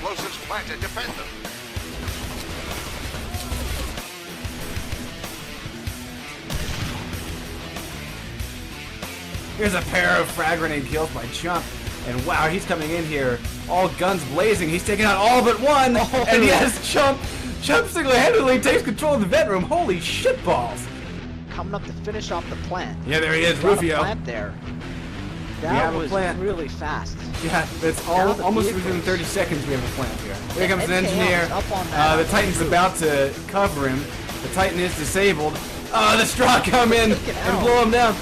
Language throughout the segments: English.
explosives planted. Defend them. Here's a pair of frag grenade kills by Chump. And wow, he's coming in here, all guns blazing. He's taking out all but one. Oh. And yes, Chump single-handedly takes control of the vent room. Holy shitballs. Coming up to finish off the plant. Yeah, there he is, Rufio. Plant there. That was really fast. Yeah, it's almost within 30 seconds we have a plant here. Here comes an engineer. The Titan's about to cover him. The Titan is disabled. The straw come in and blow him down.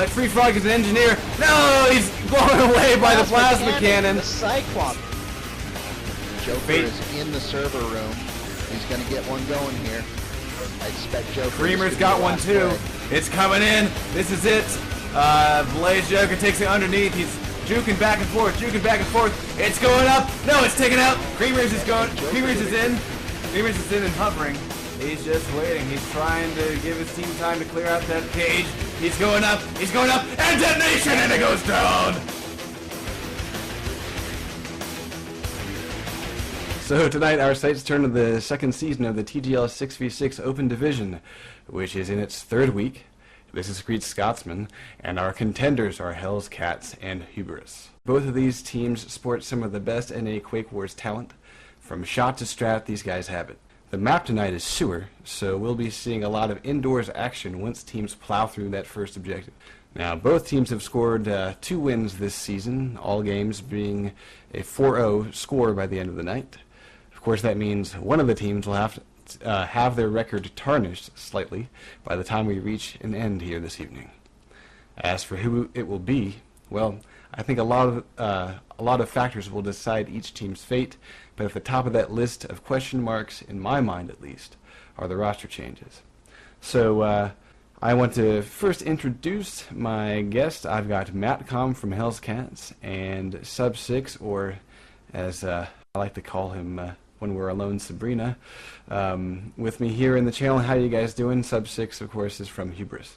Free Frog is an engineer. No, he's blown away by the plasma cannon. The Cyclops. Joker is in the server room. He's going to get one going here. I expect Joker. Creamer's got one too. It's coming in. This is it. Blaze Joker takes it underneath. He's juking back and forth, It's going up. No, it's taken out. Creamer's is going. Creamer's is in. Creamer's is in and hovering. He's just waiting. He's trying to give his team time to clear out that cage. He's going up, and detonation, and it goes down! So tonight our sights turn to the second season of the TGL 6v6 Open Division, which is in its third week. This is Creed Scotsman, and our contenders are Hell's Katz and Hubris. Both of these teams sport some of the best NA Quake Wars talent. From shot to strat, these guys have it. The map tonight is Sewer, so we'll be seeing a lot of indoors action once teams plow through that first objective. Now, both teams have scored 2 wins this season, all games being a 4-0 score by the end of the night. Of course, that means one of the teams will have their record tarnished slightly by the time we reach an end here this evening. As for who it will be, well, I think a lot of factors will decide each team's fate, but at the top of that list of question marks, in my mind at least, are the roster changes. So I want to first introduce my guest. I've got Matt Com from Hell's Katz and Sub6, or as I like to call him when we're alone, Sabrina, with me here in the channel. How are you guys doing? Sub6, of course, is from Hubris.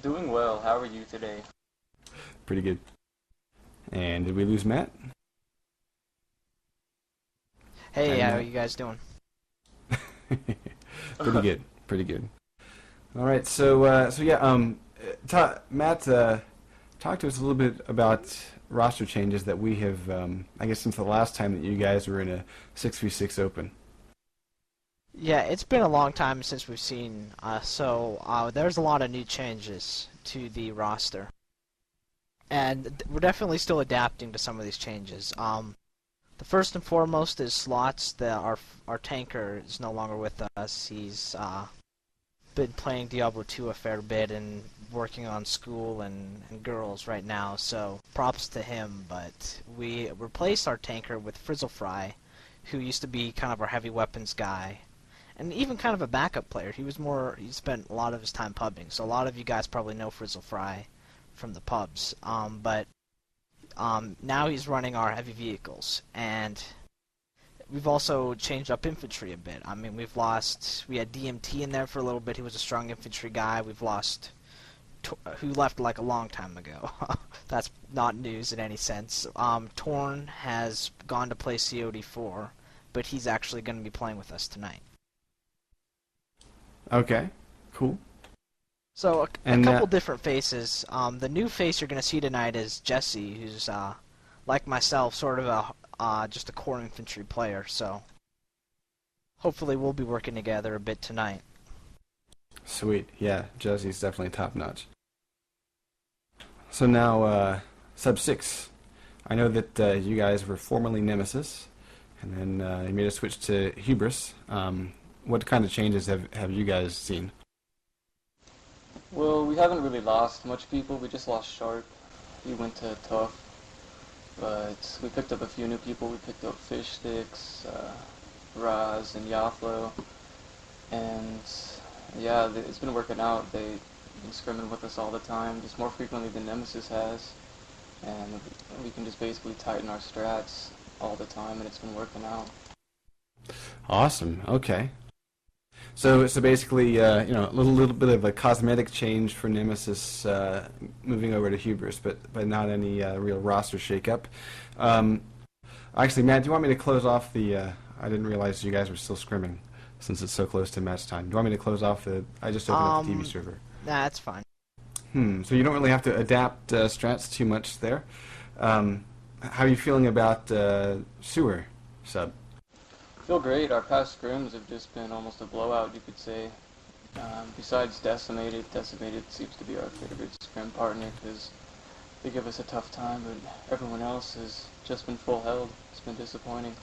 Doing well. How are you today? Pretty good. And did we lose Matt? Hey, how are you guys doing? Pretty good. All right, so yeah, Matt, talk to us a little bit about roster changes that we have, I guess, since the last time that you guys were in a 6v6 Open. Yeah, it's been a long time since we've seen, so there's a lot of new changes to the roster. And we're definitely still adapting to some of these changes. The first and foremost is slots. Our tanker is no longer with us. He's been playing Diablo 2 a fair bit and working on school and girls right now, so props to him. But we replaced our tanker with Frizzlefry, who used to be kind of our heavy weapons guy, and even kind of a backup player. He spent a lot of his time pubbing, so a lot of you guys probably know Frizzlefry from the pubs. But now he's running our heavy vehicles, and we've also changed up infantry a bit. I mean, we had DMT in there for a little bit. He was a strong infantry guy. We've lost, who left like a long time ago. That's not news in any sense. Torn has gone to play COD4, but he's actually going to be playing with us tonight. Okay, cool. So a couple different faces. The new face you're going to see tonight is Jesse, who's like myself, sort of just a core infantry player. So hopefully we'll be working together a bit tonight. Sweet, yeah, Jesse's definitely top notch. So now, Sub6, I know that you guys were formerly Nemesis, and then you made a switch to Hubris. What kind of changes have you guys seen? Well, we haven't really lost much people. We just lost Sharp. He went to Tough. But we picked up a few new people. We picked up Fish Sticks, Raz, and Yaflo. And yeah, it's been working out. They've been scrimming with us all the time, just more frequently than Nemesis has. And we can just basically tighten our strats all the time, and it's been working out. Awesome. Okay. So basically, a little bit of a cosmetic change for Nemesis moving over to Hubris, but not any real roster shakeup. Actually, Matt, do you want me to close off the? I didn't realize you guys were still scrimming, since it's so close to match time. Do you want me to close off the? I just opened up the TV server. Nah, that's fine. So you don't really have to adapt strats too much there. How are you feeling about sewer sub? Feel great. Our past scrims have just been almost a blowout, you could say. Besides Decimated seems to be our favorite scrim partner because they give us a tough time, but everyone else has just been full held. It's been disappointing.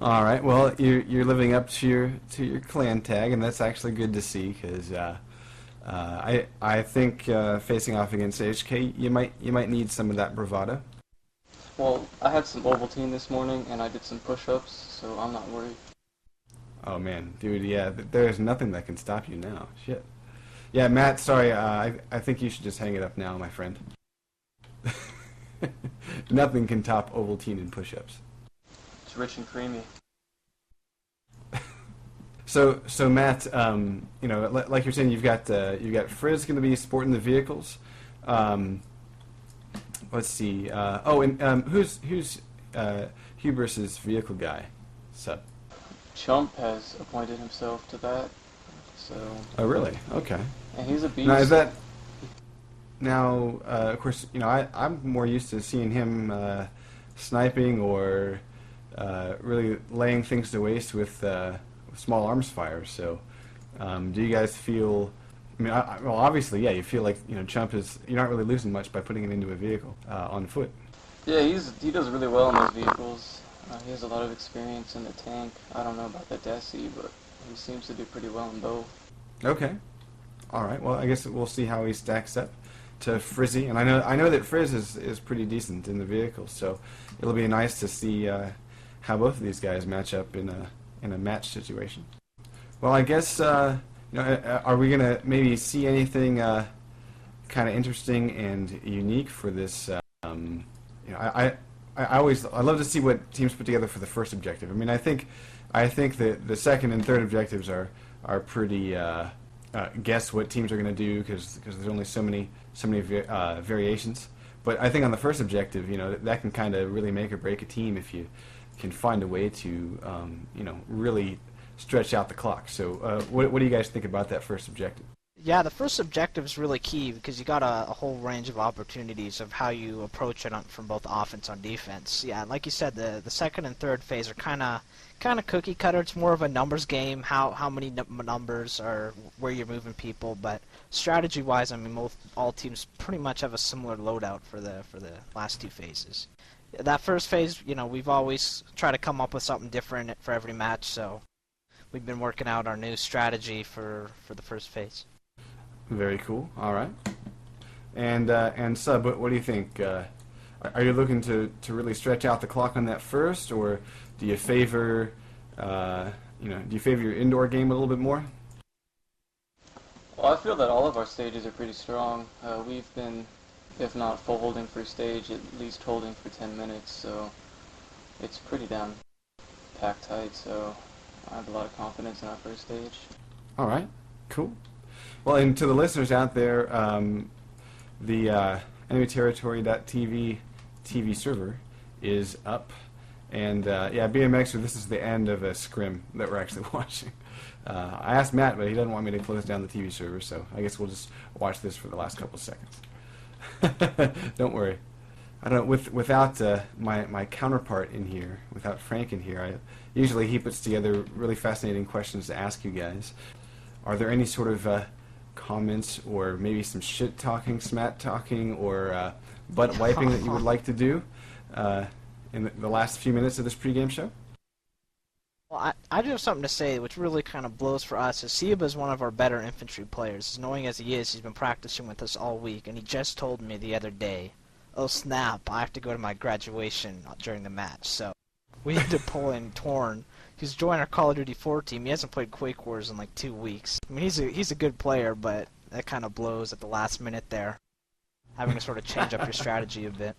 All right. Well, you're living up to your clan tag, and that's actually good to see because I think facing off against HK, you might need some of that bravado. Well, I had some Ovaltine this morning, and I did some push-ups, so I'm not worried. Oh man, dude, yeah, there's nothing that can stop you now. Shit. Yeah, Matt, sorry, I think you should just hang it up now, my friend. Nothing can top Ovaltine in push-ups. It's rich and creamy. So Matt, you know, like you're saying, you've got Frizz going to be sporting the vehicles. Let's see. Who's Hubris's vehicle guy? Sup? Chump has appointed himself to that, so... Oh, really? Okay. And he's a beast. Now, is that... Now, of course, you know, I'm more used to seeing him sniping or really laying things to waste with small arms fire, so do you guys feel... I mean, well, obviously, yeah, you feel like, you know, Chump is... You're not really losing much by putting it into a vehicle on foot. Yeah, he does really well in those vehicles. He has a lot of experience in the tank. I don't know about the Desi, but he seems to do pretty well in both. Okay. All right. Well, I guess we'll see how he stacks up to Frizzy, and I know that Frizz is pretty decent in the vehicle, so it'll be nice to see how both of these guys match up in a match situation. Well, I guess you know, are we gonna maybe see anything kind of interesting and unique for this? You know, I love to see what teams put together for the first objective. I mean, I think that the second and third objectives are pretty guess what teams are going to do because there's only so many variations. But I think on the first objective, you know, that can kind of really make or break a team if you can find a way to you know, really stretch out the clock. So what do you guys think about that first objective? Yeah, the first objective is really key because you got a whole range of opportunities of how you approach it from both offense and defense. Yeah, like you said, the second and third phase are kind of cookie cutter. It's more of a numbers game, how many numbers are where you're moving people. But strategy wise, I mean, all teams pretty much have a similar loadout for the last two phases. That first phase, you know, we've always tried to come up with something different for every match. So we've been working out our new strategy for the first phase. Very cool. All right. And Sub, what do you think? Are you looking to really stretch out the clock on that first, or do you favor your indoor game a little bit more? Well, I feel that all of our stages are pretty strong. We've been, if not full holding for a stage, at least holding for 10 minutes, so it's pretty damn packed tight. So I have a lot of confidence in our first stage. All right. Cool. Well, and to the listeners out there, the enemyterritory.tv TV server is up, and yeah, BMX, this is the end of a scrim that we're actually watching. I asked Matt, but he doesn't want me to close down the TV server, so I guess we'll just watch this for the last couple of seconds. Don't worry. I don't. Without my counterpart in here, without Frank in here, usually he puts together really fascinating questions to ask you guys. Are there any sort of comments or maybe some shit talking, smat talking, or butt wiping that you would like to do in the last few minutes of this pregame show? Well, I do have something to say, which really kind of blows for us. Siba is one of our better infantry players. As knowing as he is, he's been practicing with us all week, and he just told me the other day, "Oh snap! I have to go to my graduation during the match." So we had to pull in Torn. He's joined our Call of Duty 4 team. He hasn't played Quake Wars in like 2 weeks. I mean, he's a good player, but that kind of blows at the last minute there, having to sort of change up your strategy a bit.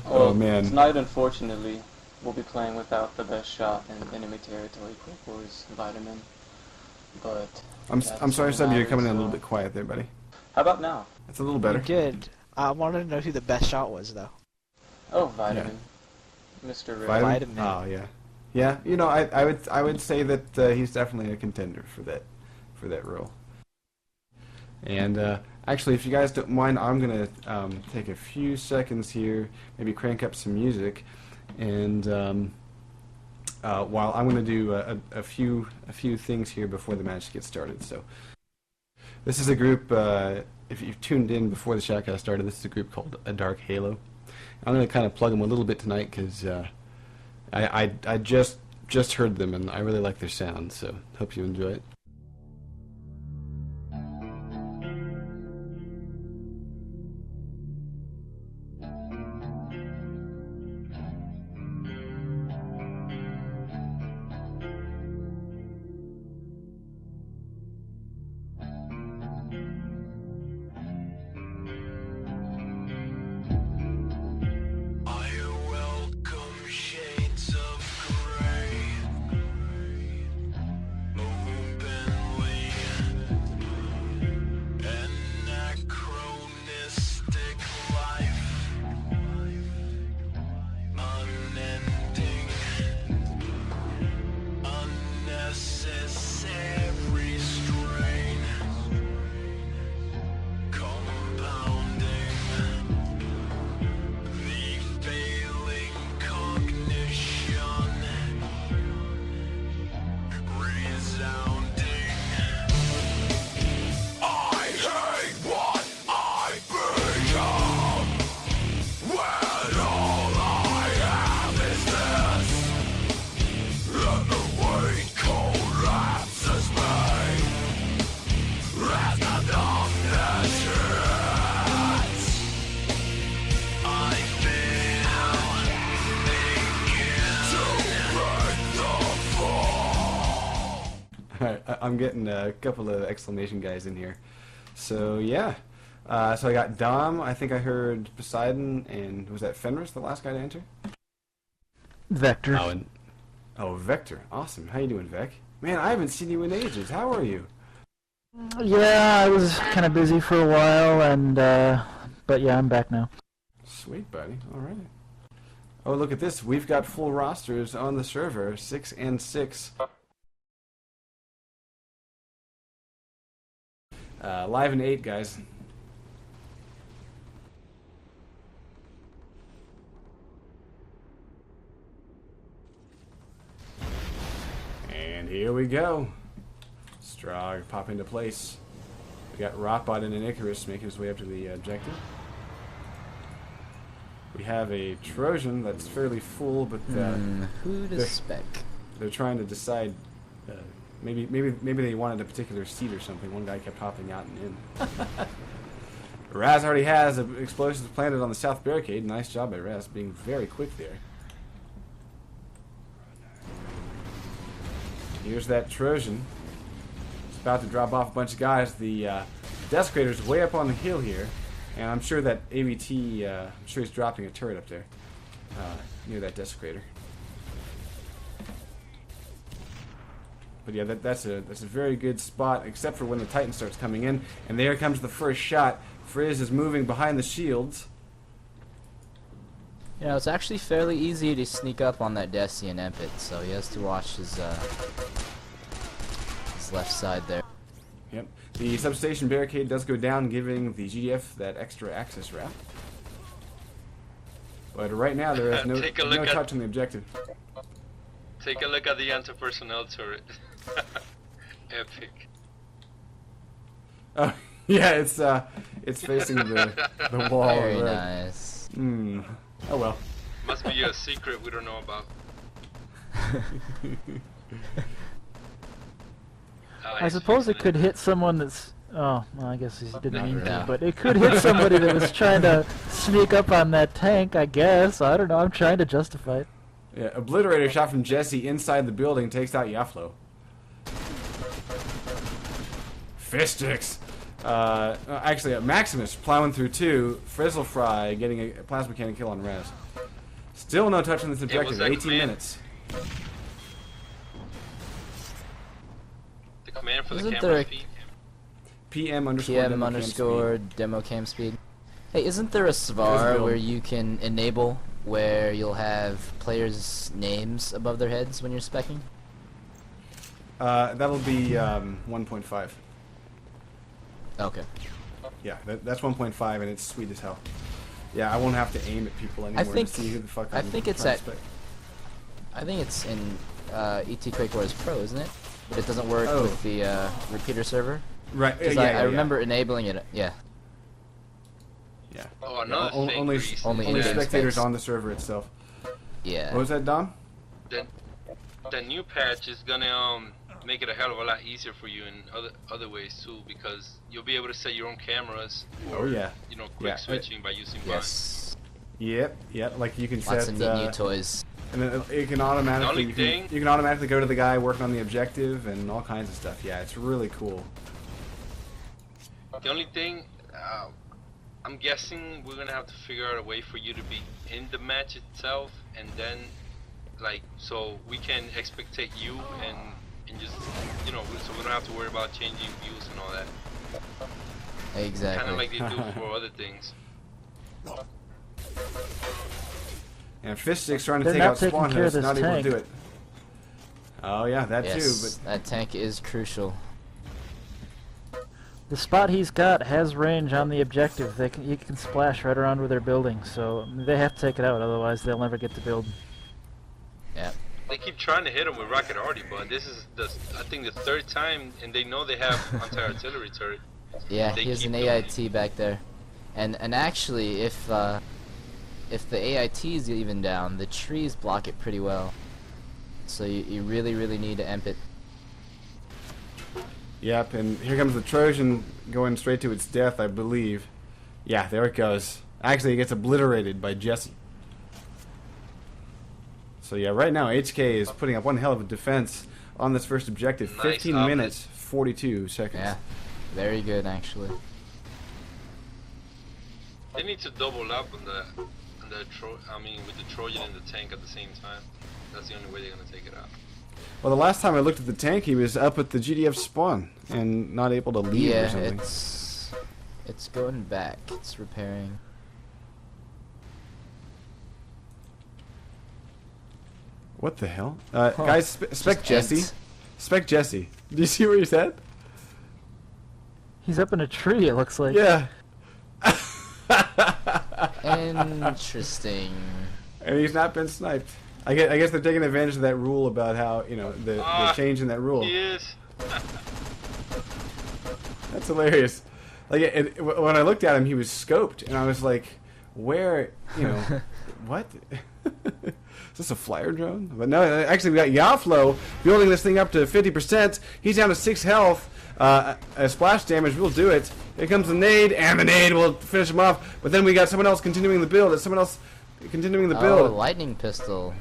Well, oh man! Tonight, unfortunately, we'll be playing without the best shot in enemy territory, Quake Wars Vitamin. But I'm sorry, Sub, you're coming in a little bit quiet there, buddy. How about now? It's a little better. You're good. I wanted to know who the best shot was, though. Oh, Vitamin. Mr. Red. Vitamin. Oh yeah, yeah. You know, I would say that he's definitely a contender for that role. And actually, if you guys don't mind, I'm gonna take a few seconds here, maybe crank up some music, and while I'm gonna do a few things here before the match gets started. So this is a group. If you've tuned in before the Shoutcast started, this is a group called A Dark Halo. I'm going to kind of plug them a little bit tonight because I just heard them and I really like their sound, so hope you enjoy it. I'm getting a couple of exclamation guys in here. So yeah, so I got Dom. I think I heard Poseidon, and was that Fenris, the last guy to enter? Vector. Oh, Vector. Awesome. How you doing, Vec? Man, I haven't seen you in ages. How are you? Yeah, I was kind of busy for a while, and but yeah, I'm back now. Sweet, buddy. All right. Oh, look at this. We've got full rosters on the server, 6 and 6. Live in 8, guys. And here we go. Strog pop into place. We got Rotbot and an Icarus making his way up to the objective. We have a Trojan that's fairly full, but who to spec? They're trying to decide. Maybe they wanted a particular seat or something. One guy kept hopping out and in. Raz already has explosives planted on the south barricade. Nice job by Raz, being very quick there. Here's that Trojan. It's about to drop off a bunch of guys. The Desecrator's way up on the hill here, and I'm sure that AVT. I'm sure he's dropping a turret up there near that Desecrator. But yeah, that's a very good spot, except for when the Titan starts coming in. And there comes the first shot. Frizz is moving behind the shields. You know, it's actually fairly easy to sneak up on that Desi and Empit, so he has to watch his left side there. Yep. The substation barricade does go down, giving the GDF that extra access route. But right now there is no touch on the objective. Take a look at the anti-personnel turret. Epic. Oh yeah, it's facing the wall. Very nice. Oh well. Must be a secret we don't know about. I suppose it could hit someone that's... Oh, well, I guess he didn't mean to, but it could hit somebody that was trying to sneak up on that tank, I guess. I don't know, I'm trying to justify it. Yeah, Obliterator shot from Jesse inside the building takes out Yaflo. Fistics! Actually, Maximus plowing through 2. Frizzlefry getting a plasma cannon kill on Raz. Still no touch on this objective, 18 minutes. The command for the Isn't camera there a feed? PM underscore demo cam speed. Hey, isn't there a SVAR where you can enable where you'll have players' names above their heads when you're specking? That'll be 1.5. Okay. Yeah, that's 1.5, and it's sweet as hell. Yeah, I won't have to aim at people anymore think- to see who the fuck I I'm think it's trying at- to spec. I think it's in ET Quake Wars Pro, isn't it? But it doesn't work Oh. with the repeater server. Right. Because yeah, I remember enabling it. Yeah. Yeah. Oh, another thing, Only Grease, only only is that spectators space. on the server itself. Yeah. What was that, Dom? the new patch is gonna make it a hell of a lot easier for you in other ways too, because you'll be able to set your own cameras Oh or yeah. quick Yeah. switching by using Yes. Yep. Like you can Lots set. of neat new toys. And then it can automatically The only you can automatically go to the guy working on the objective and all kinds of stuff. Yeah, it's really cool. The only thing, I'm guessing we're gonna have to figure out a way for you to be in the match itself, and then, like, so we can expectate you and just, so we don't have to worry about changing views and all that. Exactly. Kind of like they do for other things. And Fish Stick's trying to They're take not out taking Spawn care of Host, not this able to tank. do it. Oh yeah, that yes, too. But that tank is crucial. The spot he's got has range on the objective. You can splash right around where they're building, so they have to take it out, otherwise they'll never get to build. Yeah. They keep trying to hit him with rocket arty, but this is I think the third time, and they know they have anti-artillery turret. Yeah, They he has keep an doing AIT back there. And actually, if the AIT is even down, the trees block it pretty well. So you really, really need to emp it. yep, and here comes the Trojan going straight to its death, I believe. Yeah, there it goes. Actually, it gets obliterated by Jesse. So yeah, right now HK is putting up one hell of a defense on this first objective. Nice 15 offense. minutes, 42 seconds. Yeah, very good actually. They need to double up on with the Trojan and the tank at the same time. That's the only way they're gonna take it out. Well, the last time I looked at the tank, he was up at the GDF spawn and not able to leave or Yeah, something. it's going back. It's repairing. What the hell? Guys, spec Just Jesse. emped. Spec Jesse. Do you see where he's at? He's up in a tree, it looks like. Yeah. Interesting. And he's not been sniped. I guess they're taking advantage of that rule about how, the change in that rule. He is. That's hilarious. Like, when I looked at him, he was scoped, and I was like, where, what? Is this a flyer drone? But no, actually, we got Yaflo building this thing up to 50%. He's down to 6 health. A splash damage will do it. Here comes the nade, and the nade will finish him off. But then we got someone else continuing the build. It's someone else continuing the Oh, build. lightning pistol.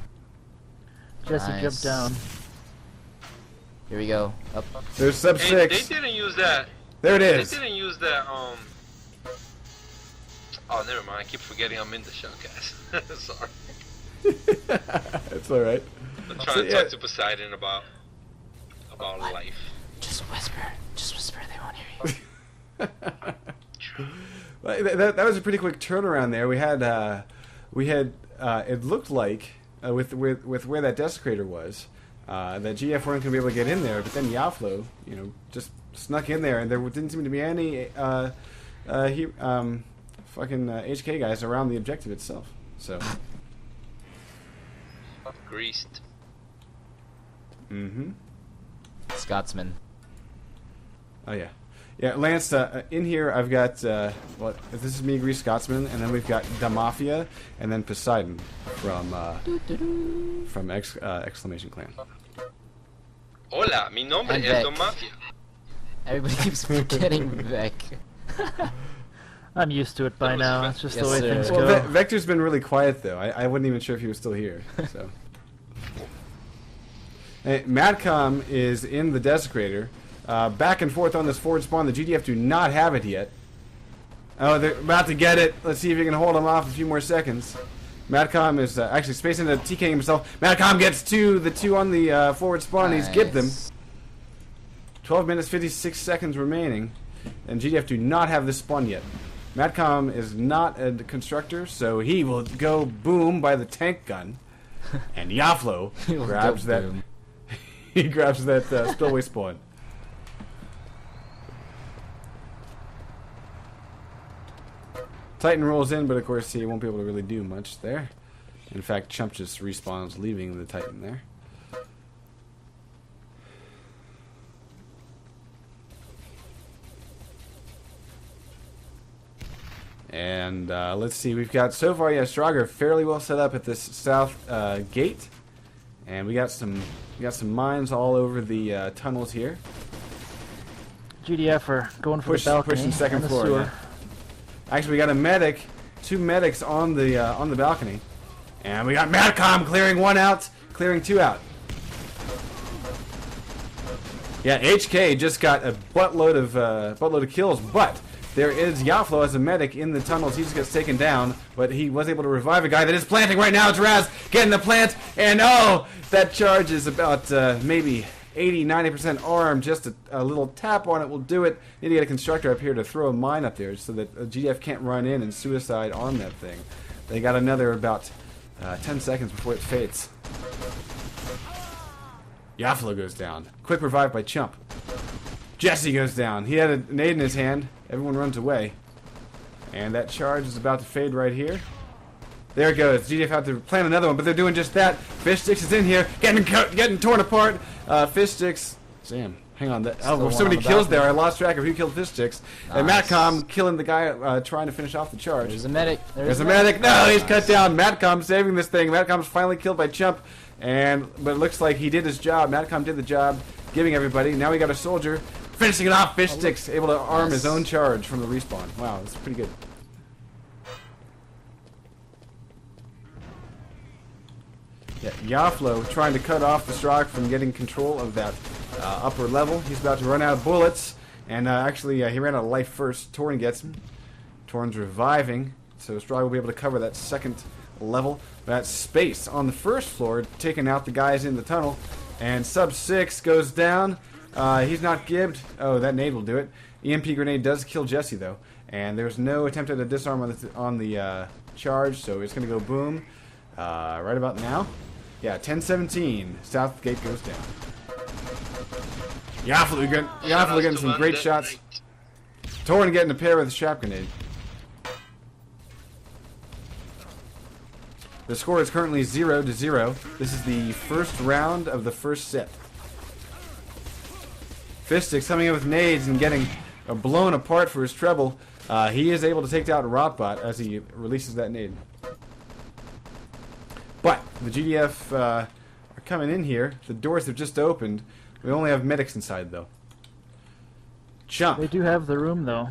Jesse Nice. jumped down. Here we go. Up. There's sub Hey, 6. they didn't use that. There it They is. didn't use that. Oh, never mind. I keep forgetting I'm in the showcast. Sorry. It's alright. I'm trying to talk to Poseidon about life. Just whisper. Just whisper. They won't hear you. That was a pretty quick turnaround there. We had it looked like with where that desecrator was, that GF weren't going to be able to get in there, but then Yaflo, just snuck in there, and there didn't seem to be any HK guys around the objective itself. So. Greased. Mm-hmm. Scotsman. Oh yeah. Yeah, Lance, in here I've got, this is me, Grease Scotsman, and then we've got Da Mafia, and then Poseidon from Exclamation Clan. Hola, mi nombre And es Beck. Don Mafia. Everybody keeps forgetting Beck. I'm used to it by now. It's just Yes, the way sir. things Well, go. Vector's been really quiet, though. I wasn't even sure if he was still here, so. Madcom is in the Desecrator. Back and forth on this forward spawn. The GDF do not have it yet. Oh, they're about to get it. Let's see if you can hold them off a few more seconds. Madcom is actually spacing into TKing himself. Madcom gets the two on the forward spawn. He's gibbed them. 12 minutes, 56 seconds remaining. And GDF do not have this spawn yet. Madcom is not a constructor, so he will go boom by the tank gun, and Yaflo grabs that. He grabs that spillway spawn. Titan rolls in, but of course he won't be able to really do much there. In fact, Chump just respawns, leaving the Titan there. And let's see, we've got so far, yeah, Strager fairly well set up at this south gate, and we got some mines all over the tunnels here. GDF are going for the balcony. Pushing second and the floor. sewer. Yeah. Actually, we got a medic, 2 medics on the balcony, and we got Madcom clearing 1 out, clearing 2 out. Yeah, HK just got a buttload of kills, but there is Yaflo as a medic in the tunnels. He just gets taken down, but he was able to revive a guy that is planting right now. It's Raz getting the plant, and oh, that charge is about maybe 80-90% armed. Just a little tap on it will do it. Need to get a constructor up here to throw a mine up there so that GDF can't run in and suicide on that thing. They got another about 10 seconds before it fades. Yaflo goes down. Quick revive by Chump. Jesse goes down. He had a nade in his hand. Everyone runs away. And that charge is about to fade right here. There it goes. GDF have to plant another one, but they're doing just that. Fish Sticks is in here, getting torn apart. Fish Sticks, damn, hang on. So many kills there. I lost track of who killed Fish Sticks. Nice. And Madcom killing the guy trying to finish off the charge. There's a medic. There's a medic. No, he's cut down. Madcom saving this thing. Madcom's finally killed by Chump. But it looks like he did his job. Madcom did the job, giving everybody. Now we got a soldier finishing it off. Fish Sticks able to arm his own charge from the respawn. Wow, that's pretty good. Yeah, Yaflo trying to cut off the Strog from getting control of that upper level. He's about to run out of bullets, and actually he ran out of life first. Torn gets him. Torn's reviving, so Strog will be able to cover that second level. That space on the first floor, taking out the guys in the tunnel, and Sub 6 goes down. He's not gibbed. Oh, that nade will do it. EMP grenade does kill Jesse though, and there's no attempt at a disarm on the charge, so it's going to go boom right about now. Yeah, 10-17. South gate goes down. Yaflo getting some great shots. Torn getting a pair with a shrap grenade. The score is currently 0-0. This is the first round of the first set. Fistic coming in with nades and getting blown apart for his treble. He is able to take out Rotbot as he releases that nade. But the GDF are coming in here. The doors have just opened. We only have medics inside, though. Chump. They do have the room, though.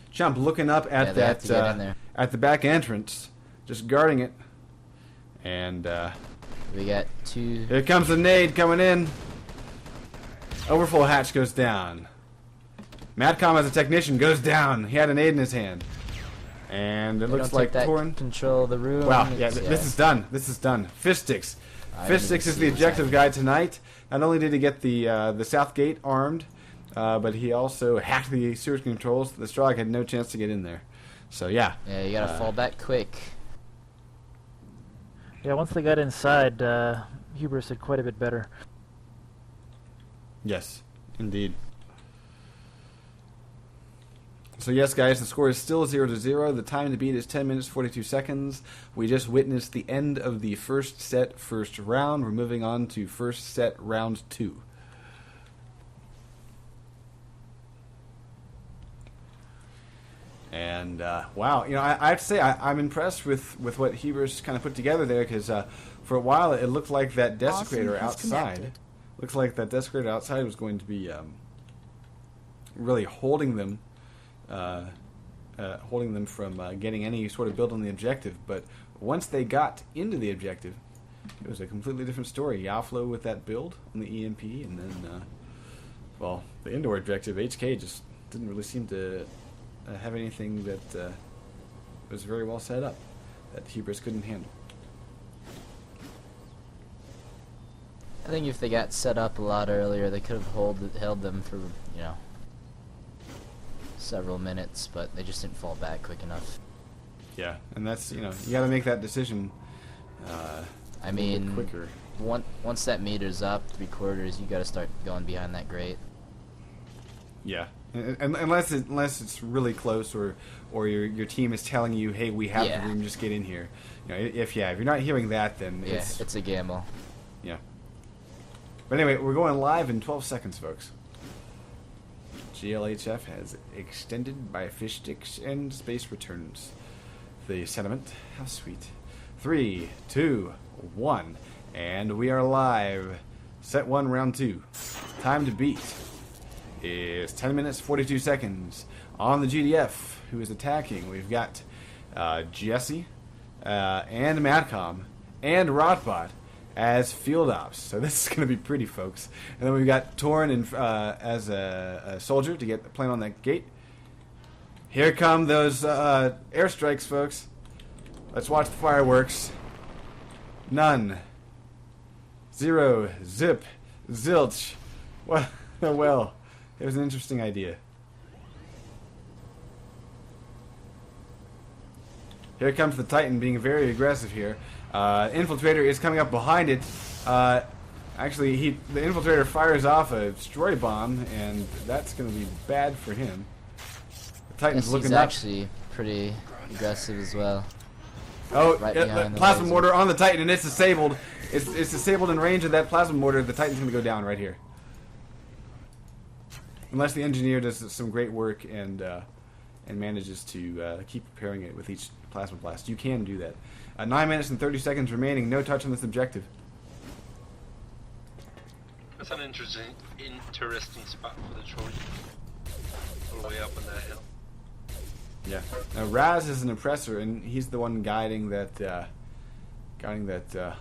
Chump looking up at at the back entrance, just guarding it. And we got 2. Here comes the nade coming in. Overflow hatch goes down. Madcom as a technician goes down. He had a nade in his hand. And it looks like Torn control of the room. Wow, yeah, this is done. This is done. Fish Sticks. Fish Sticks is the objective guy tonight. Not only did he get the south gate armed, but he also hacked the sewage controls. The Strog had no chance to get in there. So yeah. Yeah, you gotta fall back quick. Yeah, once they got inside, Hubris did quite a bit better. Yes, indeed. So yes, guys, the score is still 0-0. The time to beat is 10 minutes 42 seconds. We just witnessed the end of the first set, first round. We're moving on to first set, round 2. And wow, you know, I have to say I'm impressed with what Hubris kind of put together there, because for a while it looked like that desecrator outside. Looks like that desecrator outside was going to be really holding them from getting any sort of build on the objective. But once they got into the objective, it was a completely different story. Yaflo with that build on the EMP, and then, well, the indoor objective, HK just didn't really seem to have anything that was very well set up that Hubris couldn't handle. I think if they got set up a lot earlier, they could have held them for, you know, several minutes, but they just didn't fall back quick enough. Yeah, and that's, you got to make that decision. I mean, quicker. Once that meter's up 3/4, you got to start going behind that grate. Yeah, and unless it's really close, or your team is telling you, hey, we have the room, just get in here. If you're not hearing that, then it's a gamble. Yeah. But anyway, we're going live in 12 seconds, folks. GLHF has extended by fish sticks and space returns. The sentiment, how sweet. 3, 2, 1, and we are live. Set 1, round 2. Time to beat is 10 minutes 42 seconds. On the GDF, who is attacking, we've got Jesse and Madcom and Rotbot as field ops. So this is going to be pretty, folks. And then we've got Torn as a soldier to get the plane on that gate. Here come those airstrikes, folks. Let's watch the fireworks. None. Zero. Zip. Zilch. Well, it was an interesting idea. Here comes the Titan being very aggressive here. Infiltrator is coming up behind it. Actually, the Infiltrator fires off a destroy bomb, and that's going to be bad for him. The Titan's looking up. He's actually pretty aggressive as well. Oh, right plasma mortar on the Titan, and it's disabled. It's disabled in range of that plasma mortar. The Titan's going to go down right here. Unless the engineer does some great work and manages to keep repairing it with each plasma blast. You can do that. 9 minutes and 30 seconds remaining. No touch on this objective. That's an interesting spot for the Trojan. All the way up on that hill. Yeah. Now Raz is an oppressor, and he's the one guiding that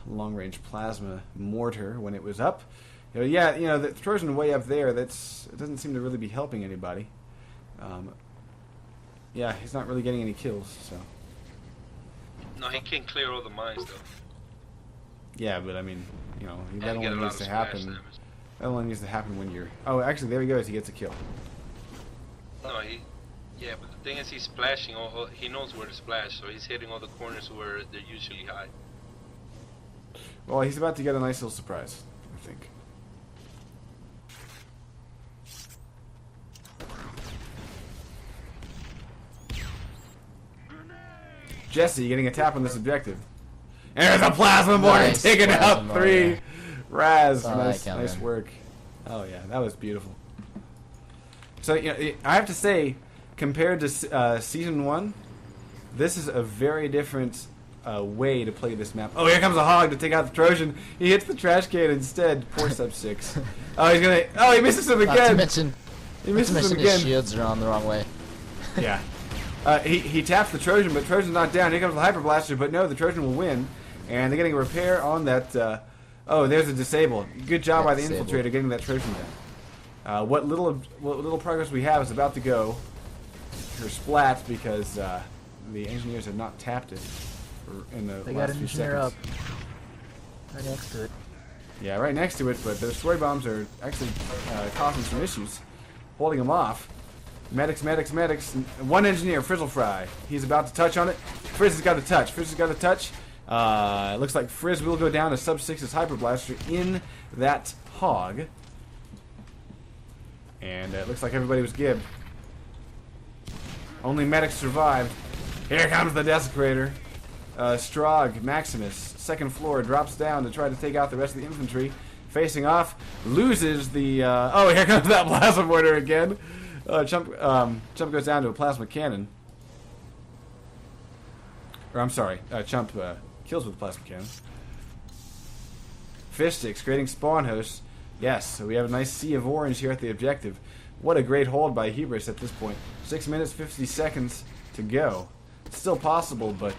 long-range plasma mortar when it was up. The Trojan way up there. It doesn't seem to really be helping anybody. He's not really getting any kills. So. No, he can clear all the mines though. Yeah, but I mean, that only needs to happen. That only needs to happen when you're. Oh, actually, there he goes. He gets a kill. No, yeah, but the thing is, he's splashing. He knows where to splash, so he's hitting all the corners where they're usually high. Well, he's about to get a nice little surprise, I think. Jesse getting a tap on this objective. There's a plasma mortar taking out 3. Raz, nice work. Oh yeah, that was beautiful. So I have to say, compared to season 1, this is a very different way to play this map. Oh, here comes a hog to take out the Trojan. He hits the trash can instead. Poor Sub 6. He misses him again. He misses him again. His shields are on the wrong way. Yeah. He taps the Trojan, but Trojan's not down. Here comes the Hyper Blaster, but no, the Trojan will win. And they're getting a repair on that. There's a disable. Good job by the Infiltrator getting that Trojan down. What little progress we have is about to go for splat because the engineers have not tapped it in the they last got an few engineer seconds. up right next to it. Yeah, right next to it, but the destroy bombs are actually causing some issues, holding them off. Medics. One engineer, Frizzle Fry. He's about to touch on it. Frizz has got to touch. It looks like Frizz will go down to Sub 6's Hyper Blaster in that hog. And it looks like everybody was gibbed. Only medics survived. Here comes the Desecrator. Strog, Maximus, 2nd floor, drops down to try to take out the rest of the infantry. Facing off, loses the... here comes that plasma mortar again. Chump goes down to a plasma cannon. Or I'm sorry, Chump kills with a plasma cannon. Fish sticks creating spawn hosts. Yes, so we have a nice sea of orange here at the objective. What a great hold by Hubris at this point. 6 minutes 50 seconds to go. It's still possible, but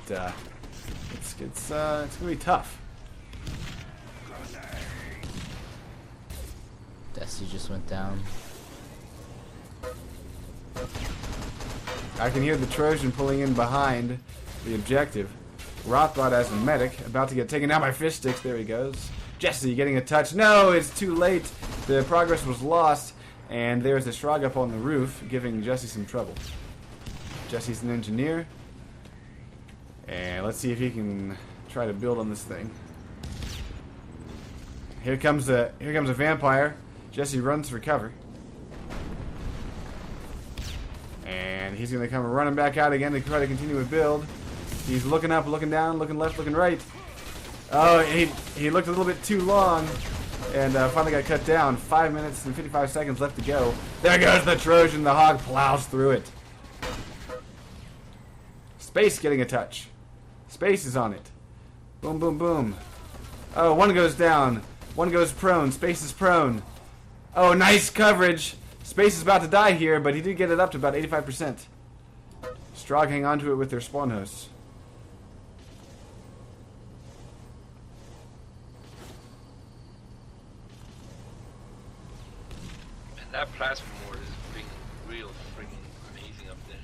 it's gonna be tough. Desi just went down. I can hear the Trojan pulling in behind the objective. Rothbot as a medic, about to get taken down by fish sticks. There he goes. Jesse getting a touch. No, it's too late. The progress was lost. And there's the Shrog up on the roof, giving Jesse some trouble. Jesse's an engineer. And let's see if he can try to build on this thing. Here comes a vampire. Jesse runs for cover. And he's gonna come running back out again to try to continue with build. He's looking up, looking down, looking left, looking right. Oh, he looked a little bit too long. And finally got cut down. 5 minutes and 55 seconds left to go. There goes the Trojan. The Hog plows through it. Space getting a touch. Space is on it. Boom, boom, boom. Oh, one goes down. One goes prone. Space is prone. Oh, nice coverage. Space is about to die here, but he did get it up to about 85%. Strog hang on to it with their spawn hosts. And that plasma mortar is being real freaking amazing up there.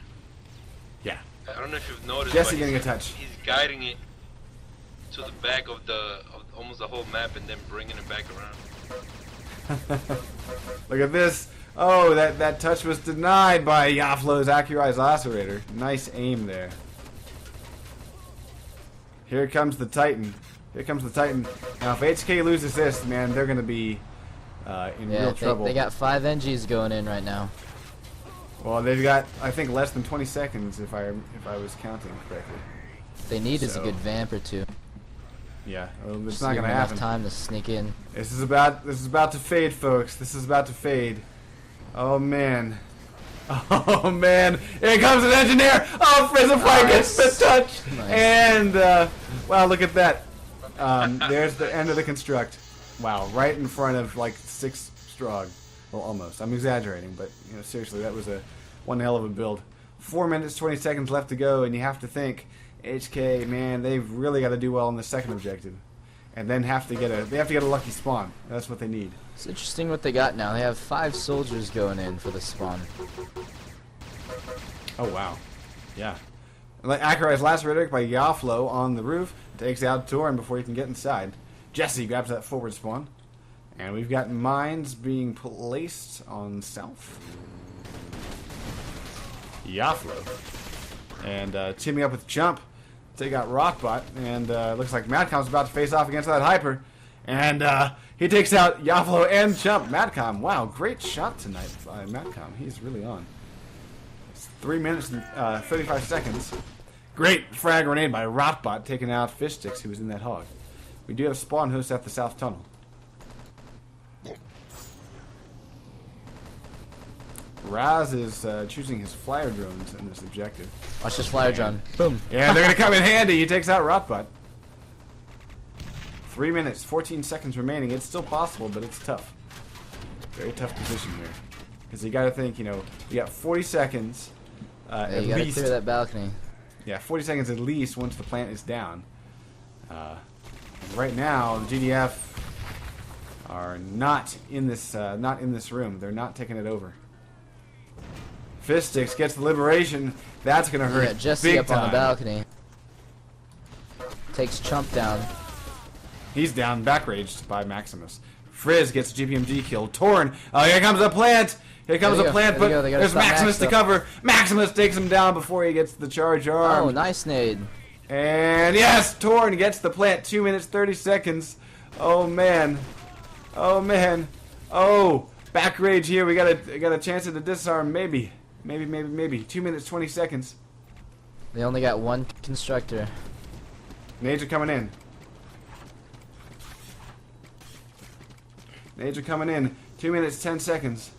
Yeah. I don't know if you've noticed. Jesse but getting a touch. He's guiding it to the back of almost the whole map and then bringing it back around. Look at this. Oh, that touch was denied by Yaflo's Accurized Lacerator. Nice aim there. Here comes the Titan. Here comes the Titan. Now, if HK loses this, man, they're going to be in real trouble. They got 5 NGs going in right now. Well, they've got, I think, less than 20 seconds if I was counting correctly. They need is a good vamp or two. Yeah, well, it's Just not give going to them enough happen. time to sneak in. This is about to fade, folks. This is about to fade. Oh man. Oh man. Here comes an engineer. Oh, Frizzlefly gets the touch. Nice. And wow, look at that. There's the end of the construct. Wow, right in front of like 6 Strog. Well, almost. I'm exaggerating, but you know, seriously, that was one hell of a build. 4 minutes 20 seconds left to go, and you have to think, HK, man, they've really got to do well on the second objective, and then they have to get a lucky spawn. That's what they need. It's interesting what they got now. They have 5 soldiers going in for the spawn. Oh wow, yeah. Accurized Lacerator by Yaflo on the roof takes out Torin before he can get inside. Jesse grabs that forward spawn. And we've got mines being placed on south. Yaflo. And teaming up with Jump, take out Rockbot. And looks like Madcom's about to face off against that Hyper. And he takes out Yaflo and Jump. Madcom, wow, great shot tonight by Madcom. He's really on. It's 3 minutes and 35 seconds. Great frag grenade by Rockbot, taking out Fishsticks, who was in that hog. We do have spawn hosts at the south tunnel. Raz is choosing his flyer drones in this objective. Watch this flyer drone. Boom. Yeah, they're going to come in handy. He takes out Rockbot. 3 minutes, 14 seconds remaining. It's still possible, but it's tough. Very tough position here. Because you got to think, you know, you got 40 seconds at You gotta least. clear that balcony. Yeah, 40 seconds at least once the plant is down. Right now, the GDF are not in this room. They're not taking it over. Fishsticks gets the liberation. That's gonna hurt. Yeah, Jesse big up time. on the balcony. Takes Chump down. He's down, back-raged by Maximus. Frizz gets a GPMG kill. Torn. Oh, here comes a plant. Here comes a plant, but there's Maximus to cover. Maximus takes him down before he gets the charge arm. Oh, nice nade. And yes, Torn gets the plant. 2 minutes 30 seconds. Oh man. Oh man. Oh, back rage here. We got a chance at a disarm. Maybe. 2 minutes 20 seconds. They only got 1 constructor. Nades are coming in. Nades are coming in. 2 minutes 10 seconds.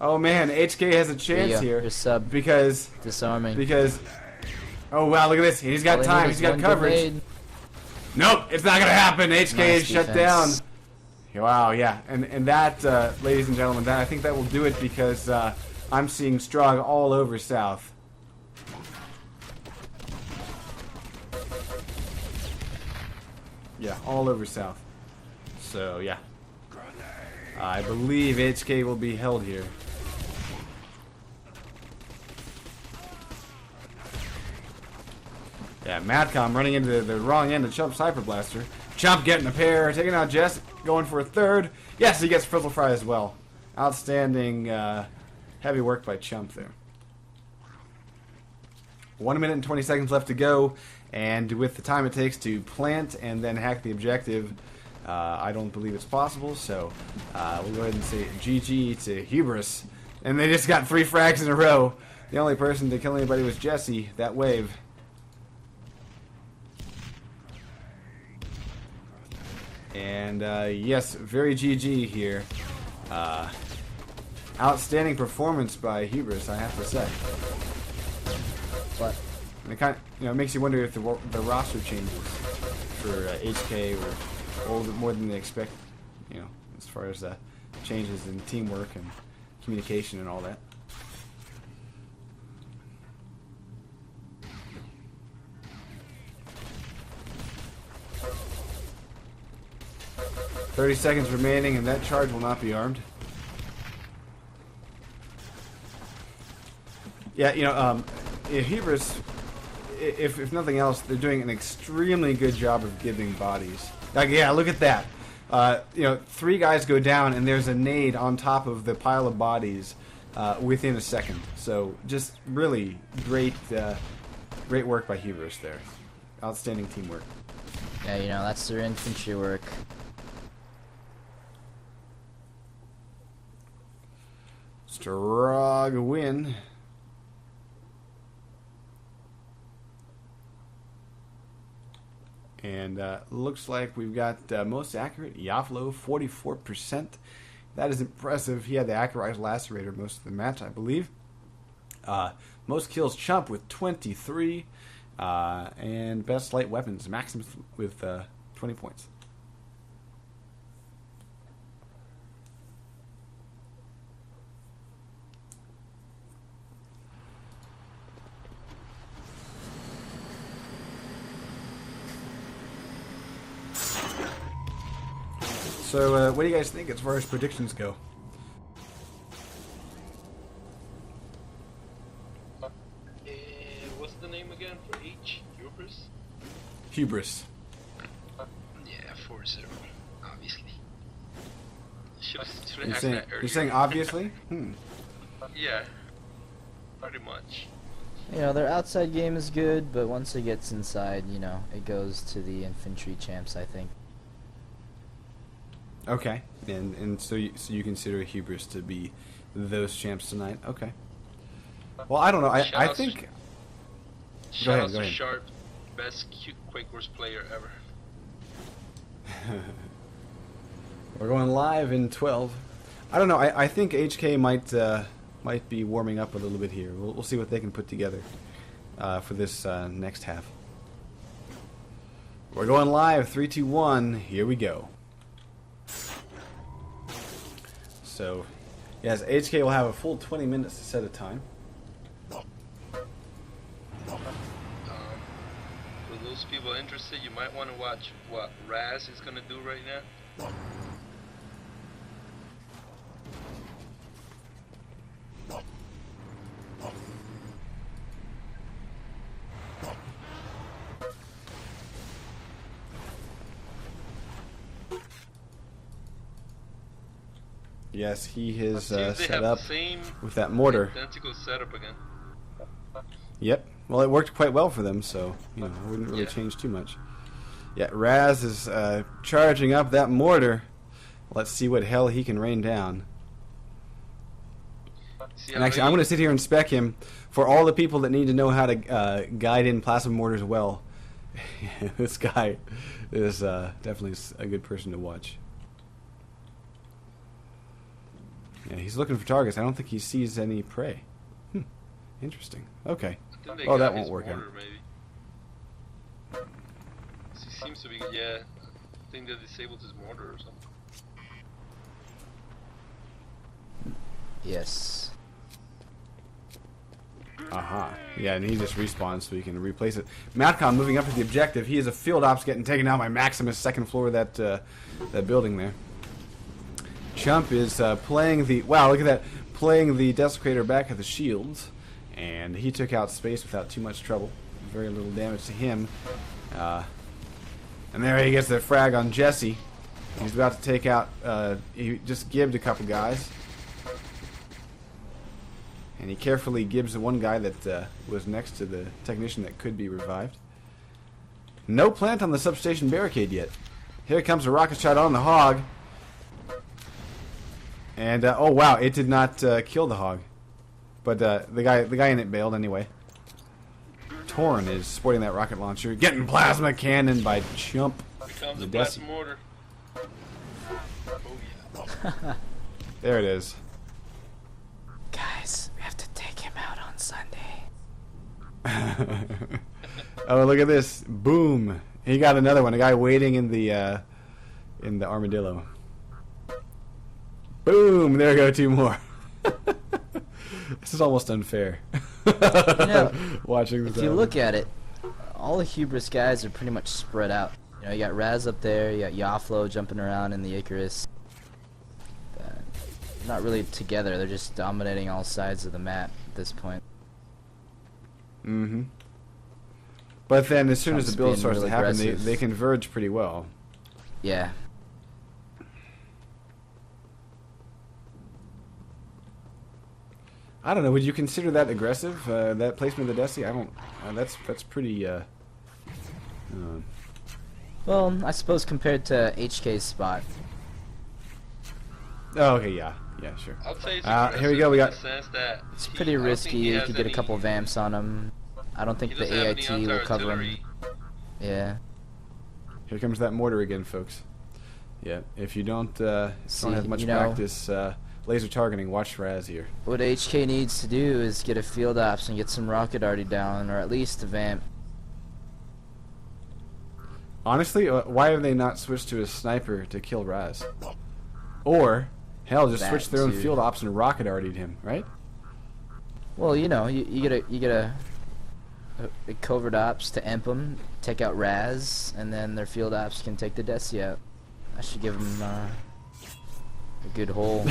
Oh man, HK has a chance here. Your sub because disarming. Oh wow, look at this. He's got time. He's got coverage. Nope, it's not gonna happen. HK is shut down. Wow, yeah, and that, ladies and gentlemen, I think that will do it because I'm seeing Strog all over south. Yeah, all over south. So yeah, I believe HK will be held here. Yeah, Madcom running into the wrong end of Chump's Hyper Blaster. Chump getting a pair, taking out Jess, going for a third. Yes, he gets Frizzle Fry as well. Outstanding heavy work by Chump there. 1 minute and 20 seconds left to go, and with the time it takes to plant and then hack the objective, I don't believe it's possible, so we'll go ahead and say GG to Hubris. And they just got 3 frags in a row. The only person to kill anybody was Jesse, that wave. And yes, very GG here. Outstanding performance by Hubris, I have to say. But And it kind of, it makes you wonder if the roster changes for HK or a little bit more than they expect. As far as changes in teamwork and communication and all that. "30 seconds remaining, and that charge will not be armed." Yeah, Hubris, if nothing else, they're doing an extremely good job of giving bodies. Like, yeah, look at that. 3 guys go down, and there's a nade on top of the pile of bodies within a second. So, just really great work by Hubris there. Outstanding teamwork. yeah, that's their infantry work. Strong win. And looks like we've got most accurate, Yaflo, 44%. That is impressive. He had the accurate lacerator most of the match, I believe. Most kills, Chump with 23. And best light weapons, Maximus with 20 points. So, what do you guys think as far as predictions go? What's the name again for H? Hubris? Hubris. Yeah, 4-0, obviously. Should You're saying obviously? Yeah, pretty much. Their outside game is good, but once it gets inside, it goes to the infantry champs, I think. Okay, and so you consider Hubris to be those champs tonight? Okay. Well, I don't know. I think. Shout out go to ahead. Sharp, best Quake Wars player ever. We're going live in 12. I don't know. I think HK might be warming up a little bit here. We'll see what they can put together for this next half. We're going live. 3, 2, 1. Here we go. So, yes, HK will have a full 20 minutes to set a time. For those people interested, you might want to watch what Raz is going to do right now. Yes, he has See if they set have up the same with that mortar. identical setup again. Yep. Well, it worked quite well for them, so I wouldn't really change too much. Yeah, Raz is charging up that mortar. Let's see what hell he can rain down. And actually, I'm going to sit here and spec him for all the people that need to know how to guide in plasma mortars well. This guy is definitely a good person to watch. Yeah, he's looking for targets. I don't think he sees any prey. Interesting. Okay. Oh, that won't work out. Maybe. He seems to be, I think they disabled his mortar or something. Yes. Aha. Yeah, and he just respawns so he can replace it. Matcom moving up to the objective. He is a field ops getting taken out by Maximus, second floor of that building there. Chump is playing the... Wow, look at that. Playing the Desecrator back at the shields. And he took out space without too much trouble. Very little damage to him. And there he gets the frag on Jesse. He's about to take out... he just gibbed a couple guys. And he carefully gives the one guy that was next to the technician that could be revived. No plant on the substation barricade yet. Here comes a rocket shot on the hog. And, oh wow, it did not kill the hog. But the guy in it bailed anyway. Torn is sporting that rocket launcher, getting plasma cannon by Chump. Here comes The the blast Desi. mortar. Oh yeah. There it is. Guys, we have to take him out on Sunday. Oh, look at this! Boom! He got another one. A guy waiting in the armadillo. Boom! There go two more. This is almost unfair. Watching this. If you look at it, all the hubris guys are pretty much spread out. You know, you got Raz up there, you got Yaflo jumping around in the Icarus. Not really together, they're just dominating all sides of the map at this point. Mm-hmm. But then as soon as the build being starts really to happen, aggressive. they converge pretty well. Yeah. I don't know. Would you consider that aggressive? That placement of the Desi? I don't. That's pretty. Well, I suppose compared to HK's spot. Oh, okay. Yeah. Yeah. Sure. I'll say it's Here we go, we got- in the sense that It's pretty risky. You could get a couple vamps on him. I don't think He the doesn't have any AIT will cover him. anti-artillery. Yeah. Here comes that mortar again, folks. Yeah. If you don't have much you know- practice laser targeting, watch Raz here. What HK needs to do is get a field ops and get some rocket arty down, or at least a vamp. Honestly, why have they not switched to a sniper to kill Raz? Or, hell, just That switch their own too. field ops and rocket artied him, right? Well, you know, you get a covert ops to emp them, take out Raz, and then their field ops can take the Desi out. I should give them a good hole.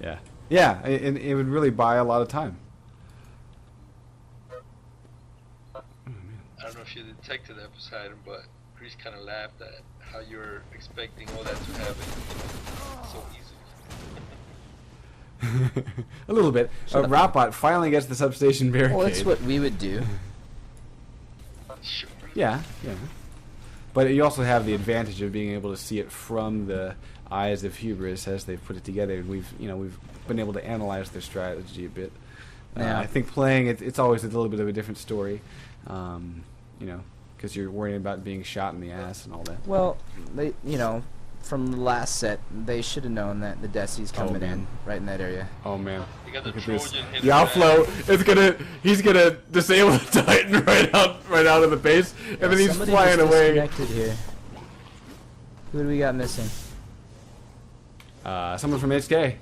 Yeah. Yeah, it would really buy a lot of time. I don't know if you detected that, Poseidon, but Grease kind of laughed at how you're expecting all that to happen so easily. A little bit. Rapbot finally gets the substation barricade. Well, that's what we would do. Sure. Yeah, yeah. But you also have the advantage of being able to see it from the eyes of hubris as they've put it together. And we've been able to analyze their strategy a bit. Yeah. I think playing it's always a little bit of a different story. You know, because you're worrying about being shot in the ass and all that. Well, they, you know, from the last set, they should have known that the Desi's coming man. in right in that area. Oh man. You got the Look at this. Trojan hit Yaflo he's gonna disable the Titan right out of the base, and then he's Somebody flying just away. disconnected here. Who do we got missing? Someone from HK.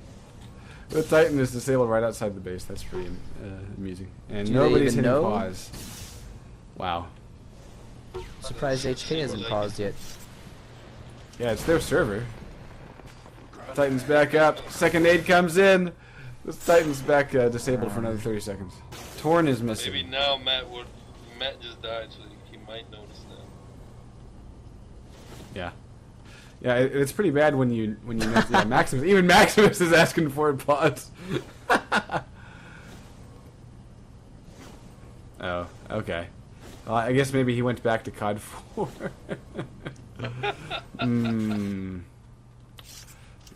The Titan is disabled right outside the base. That's pretty amusing. And Do they nobody's even hitting know? pause. Wow. Surprised HK hasn't paused yet. Yeah, it's their server. Titan's back up. Second aid comes in. This Titan's back disabled for another 30 seconds. Torn is missing. Maybe now Matt just died, so he might notice now. Yeah. Yeah, it's pretty bad when you miss. Yeah, Maximus. Even Maximus is asking for a pause. Oh, okay. Well, I guess maybe he went back to COD 4.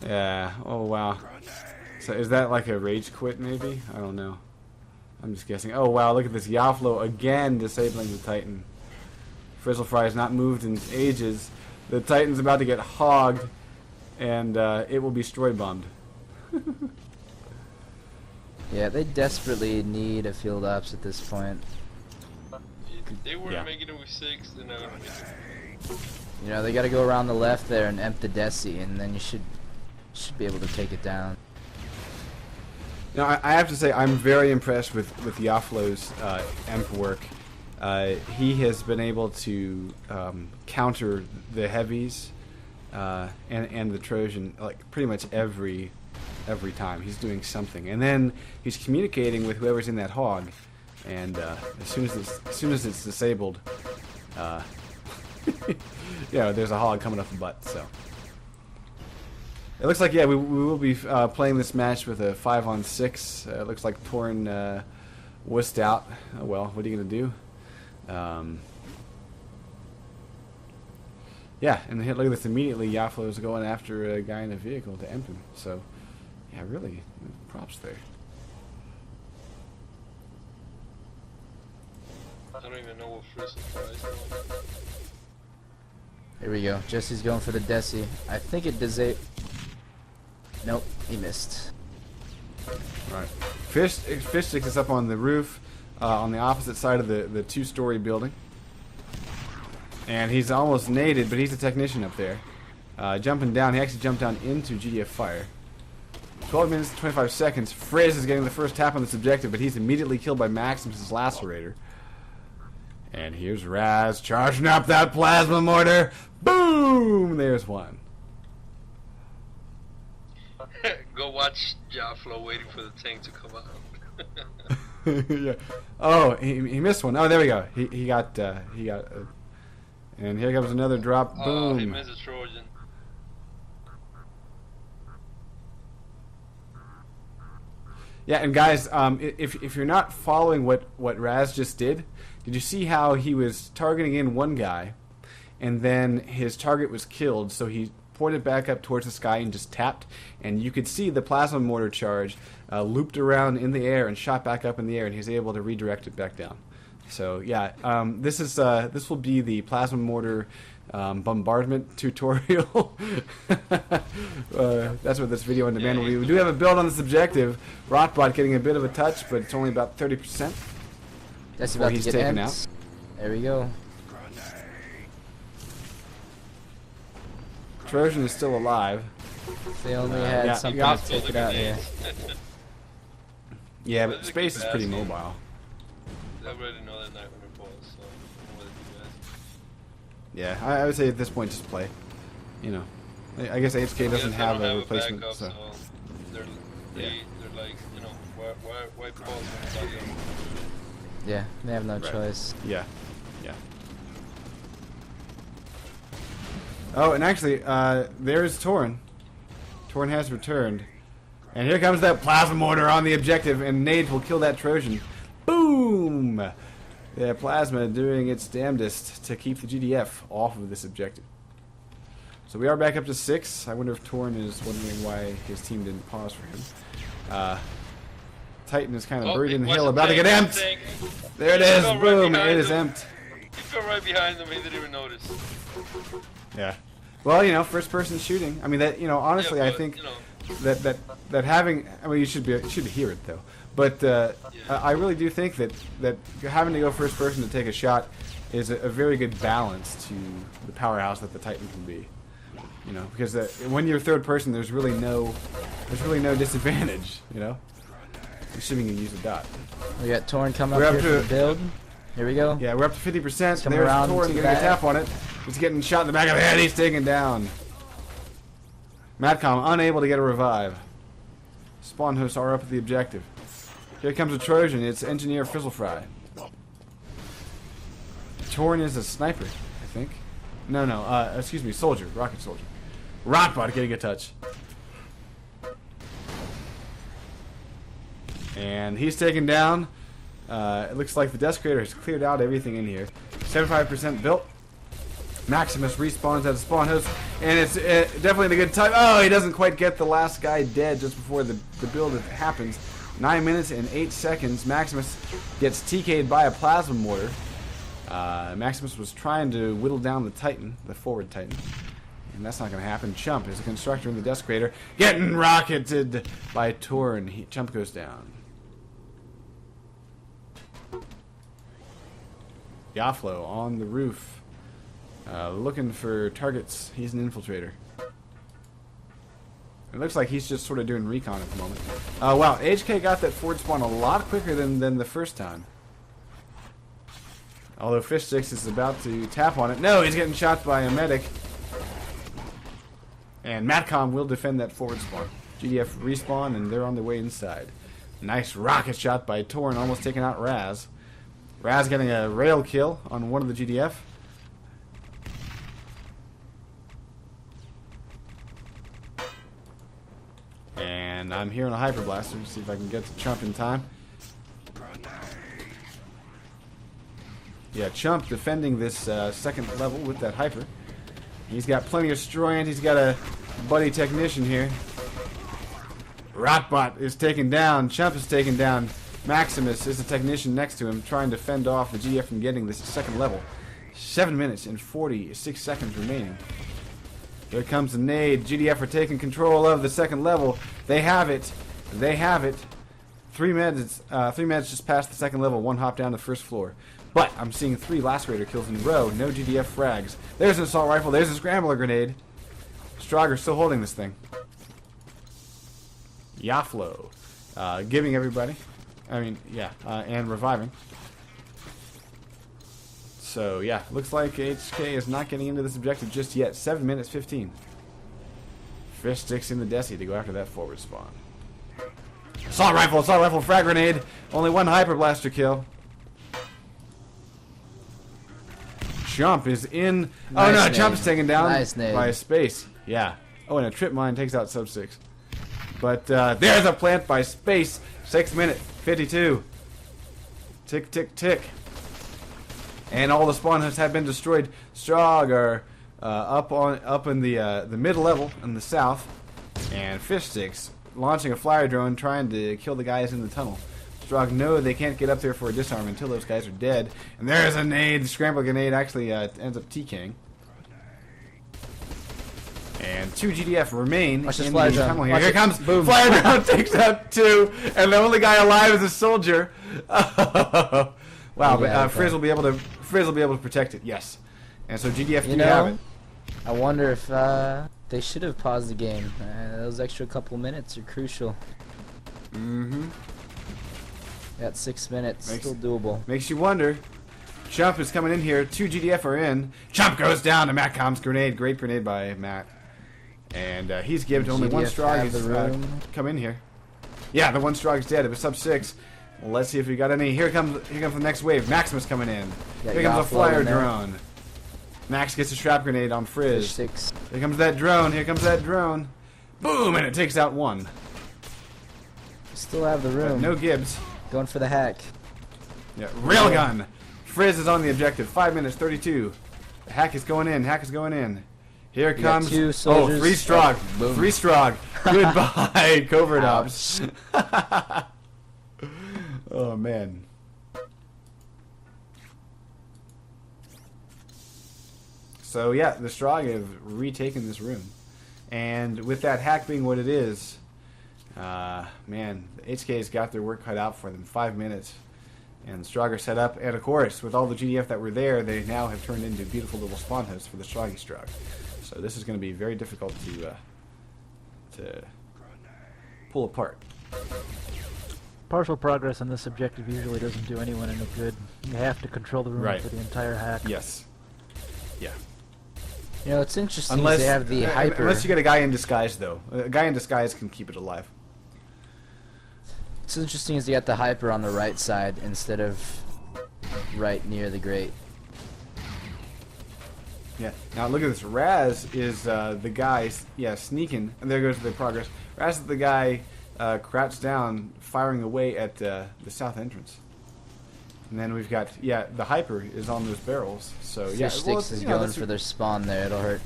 Yeah. Oh wow. So is that like a rage quit? Maybe. I don't know. I'm just guessing. Oh wow! Look at this Yaflo again disabling the Titan. Frizzle Fry has not moved in ages. The Titan's about to get hogged, and it will be destroy bombed. Yeah, they desperately need a field ops at this point. If they weren't Yeah. making it with 6, then I would You know, they got to go around the left there and emp the Desi, and then you should be able to take it down. Now, I have to say, I'm very impressed with Yaflo's EMP work. He has been able to counter the heavies and the Trojan like pretty much every time. He's doing something, and then he's communicating with whoever's in that hog. And as soon as it's disabled, yeah, there's a hog coming up the butt. So It looks like, yeah, we will be playing this match with a 5-on-6. It looks like Torn wussed out. Oh, well, what are you going to do? Yeah, and look at this. Immediately, Yaflo is going after a guy in a vehicle to emp him. So, yeah, really, props there. I don't even know what first surprise. Here we go. Jesse's going for the Desi. I think it does it. Nope, he missed. Right. Fish Sticks is up on the roof, on the opposite side of the two-story building. And he's almost naded, but he's a technician up there. Jumping down, he actually jumped down into GDF fire. 12 minutes and 25 seconds. Frizz is getting the first tap on this objective, but he's immediately killed by Maximus' Lacerator. And here's Raz charging up that plasma mortar. Boom! There's one. Go watch Jaflo waiting for the tank to come out. Yeah. Oh, he missed one. Oh, there we go. He got and here comes another drop. Boom. Oh, he missed a Trojan. Yeah, and guys, if you're not following what Raz just did you see how he was targeting in one guy, and then his target was killed, so he pointed back up towards the sky and just tapped, and you could see the plasma mortar charge looped around in the air and shot back up in the air, and he was able to redirect it back down. So yeah, this will be the plasma mortar bombardment tutorial. That's what this video on demand will be. We do have a build on this objective. Rotbot getting a bit of a touch, but it's only about 30%. That's about to get taken out. There we go. Trojan is still alive. They only had something to take it out here. Yeah, but space is pretty mobile. I already know that night when it falls, so I don't know what to do, guys. Yeah, I would say at this point just play. You know, I guess HK doesn't have a replacement, backup, so they're like, you know, why pause when somebody else? Yeah, they have no choice. Yeah. Oh, and actually, there's Torn. Torn has returned. And here comes that plasma mortar on the objective, and nades will kill that Trojan. Boom! The plasma doing its damnedest to keep the GDF off of this objective. So we are back up to 6. I wonder if Torn is wondering why his team didn't pause for him. Titan is kind of buried in the hill, about to get emped. There it is. Boom! It is emped. He fell right behind them. He didn't even notice. Yeah. Well, you know, first-person shooting. I mean, that, you know, honestly, yeah, but, I think you know, that having. I mean, you should hear it though. But I really do think that having to go first-person to take a shot is a very good balance to the powerhouse that the Titan can be. You know, because when you're third-person, there's really no disadvantage. You know, assuming you use a dot. We got Torn coming up here for the build. Here we go. Yeah, we're up to 50%. There's around Torn getting a tap on it. He's getting shot in the back of the head. He's taken down. Madcom unable to get a revive. Spawn hosts are up at the objective. Here comes a Trojan. It's Engineer Fizzlefry. Torn is a sniper, I think. No, excuse me, soldier. Rocket soldier. Rotbot getting a touch. And he's taken down. It looks like the Desecrator has cleared out everything in here. 75% built. Maximus respawns at the spawn host, and it's definitely a good time. Oh, he doesn't quite get the last guy dead just before the build happens. 9 minutes and 8 seconds. Maximus gets TK'd by a plasma mortar. Maximus was trying to whittle down the Titan, the forward Titan, and that's not going to happen. Chump is a constructor in the Desecrator, getting rocketed by Torn. Chump goes down. Yaflo on the roof. Looking for targets. He's an infiltrator. It looks like he's just sort of doing recon at the moment. Wow, HK got that forward spawn a lot quicker than the first time. Although Fish Sticks is about to tap on it. No, he's getting shot by a medic. And Matcom will defend that forward spawn. GDF respawn, and they're on their way inside. Nice rocket shot by Torn, almost taking out Raz. Raz getting a rail kill on one of the GDF. And I'm here on a Hyper Blaster to see if I can get to Chump in time. Yeah, Chump defending this second level with that Hyper. He's got plenty of Stroyant. He's got a buddy technician here. Rotbot is taken down. Chump is taken down. Maximus is the technician next to him, trying to fend off the GDF from getting this second level. 7 minutes and 46 seconds remaining. Here comes the nade. GDF are taking control of the second level. They have it. They have it. 3 minutes. 3 minutes just past the second level. 1 hop down to the first floor. But I'm seeing 3 lacerator kills in a row. No GDF frags. There's an assault rifle. There's a scrambler grenade. Strager's still holding this thing. Yaflo, giving everybody. And reviving. So, yeah, looks like HK is not getting into this objective just yet. 7 minutes 15. Fish sticks in the Desi to go after that forward spawn. Assault rifle, frag grenade. Only 1 Hyper Blaster kill. Jump is in. Oh no, Jump is taken down by a Space. Yeah. Oh, and a trip mine takes out Sub 6. But there's a plant by Space. 6 minutes 52. Tick, tick, tick. And all the spawn huts have been destroyed. Strog are up in the middle level in the south, and Fish Sticks launching a flyer drone trying to kill the guys in the tunnel. Strog know they can't get up there for a disarm until those guys are dead. And there's a nade. The scramble grenade actually ends up TKing. And 2 GDF remain in the tunnel here. Here comes boom. Flyer drone takes out 2, and the only guy alive is a soldier. Wow, but Frizz will be able to protect it. Yes, and so GDF do have it. I wonder if they should have paused the game. Those extra couple minutes are crucial. Mm-hmm. Got 6 minutes, still doable. Makes you wonder. Chump is coming in here. 2 GDF are in. Chump goes down to Matcom's grenade. Great grenade by Matt. And he's given to only 1 Strog. He's come in here. Yeah, the 1 Strog is dead. It was Sub 6. Well, let's see if we got any. Here comes the next wave. Maximus coming in. Here comes a flyer drone. Max gets a trap grenade on Frizz. Here comes that drone. Here comes that drone. Boom! And it takes out 1. Still have the room. But no Gibbs. Going for the hack. Yeah, railgun. Frizz is on the objective. 5 minutes 32. The hack is going in. Hack is going in. Here comes. 2 soldiers. 3 Strog. 3 Strog. Goodbye, covert ops. Oh man. So yeah, the Strog have retaken this room, and with that hack being what it is, man, the HK's got their work cut out for them. 5 minutes, and the Strog are set up, and of course, with all the GDF that were there, they now have turned into beautiful little spawn hosts for the Stroggy Strog. So this is going to be very difficult to pull apart. Partial progress on this objective usually doesn't do anyone any good. You have to control the room for the entire hack. Yes. Yeah. You know, it's interesting unless they have the Hyper. Unless you get a guy in disguise, though. A guy in disguise can keep it alive. It's interesting is they got the Hyper on the right side instead of right near the grate. Yeah. Now look at this. Raz is the guy, sneaking. And there goes the progress. Raz is the guy crouched down, firing away at the south entrance. And then we've got, the Hyper is on those barrels. So yeah, Fish Sticks is going for their spawn there. It'll hurt.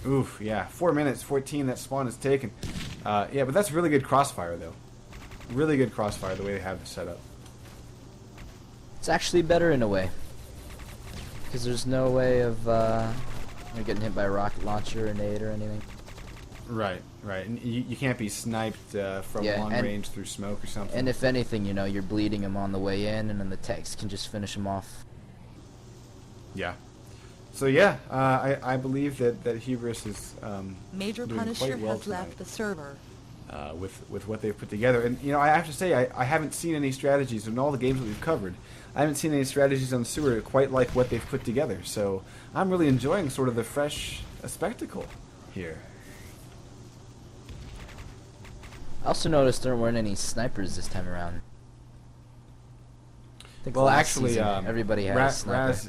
Oof, yeah. 4 minutes 14. That spawn is taken. Yeah, but that's really good crossfire though. Really good crossfire the way they have it set up. It's actually better in a way. Because there's no way of getting hit by a rocket launcher or nade or anything. Right, right. And you can't be sniped from long range through smoke or something. And if anything, you know, you're bleeding them on the way in, and then the techs can just finish them off. Yeah. So yeah, I believe that Hubris is Major doing Punisher quite well has left the server. With what they've put together. And you know, I have to say, I haven't seen any strategies in all the games that we've covered. I haven't seen any strategies on sewer quite like what they've put together. So I'm really enjoying sort of the fresh spectacle here. I also noticed there weren't any snipers this time around. I think well, actually, everybody has a sniper.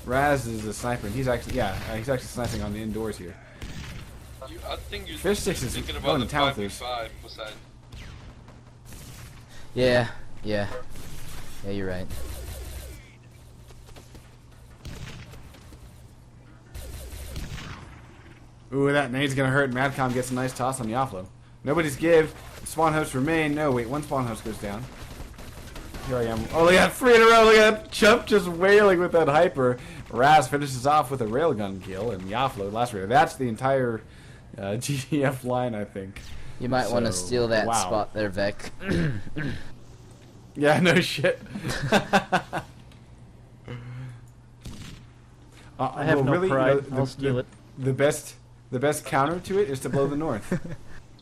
Raz is a sniper, and he's actually sniping on the indoors here. I think you're Fish Sticks is thinking going about to the town with this. 5v5 beside. Yeah, yeah. Yeah, you're right. Ooh, that nade's gonna hurt. Madcom gets a nice toss on Yaflo. Nobody's give. Spawn hosts remain. No, wait, one spawn host goes down. Here I am. Oh, look at that, 3 in a row. Look at that Chump just wailing with that hyper. Raz finishes off with a railgun kill, and Yaflo last raider. That's the entire GTF line, I think. You might want to So, steal that wow. spot there, Vec. Yeah, no shit. I have no pride. I'll steal it. The best counter to it is to blow the north.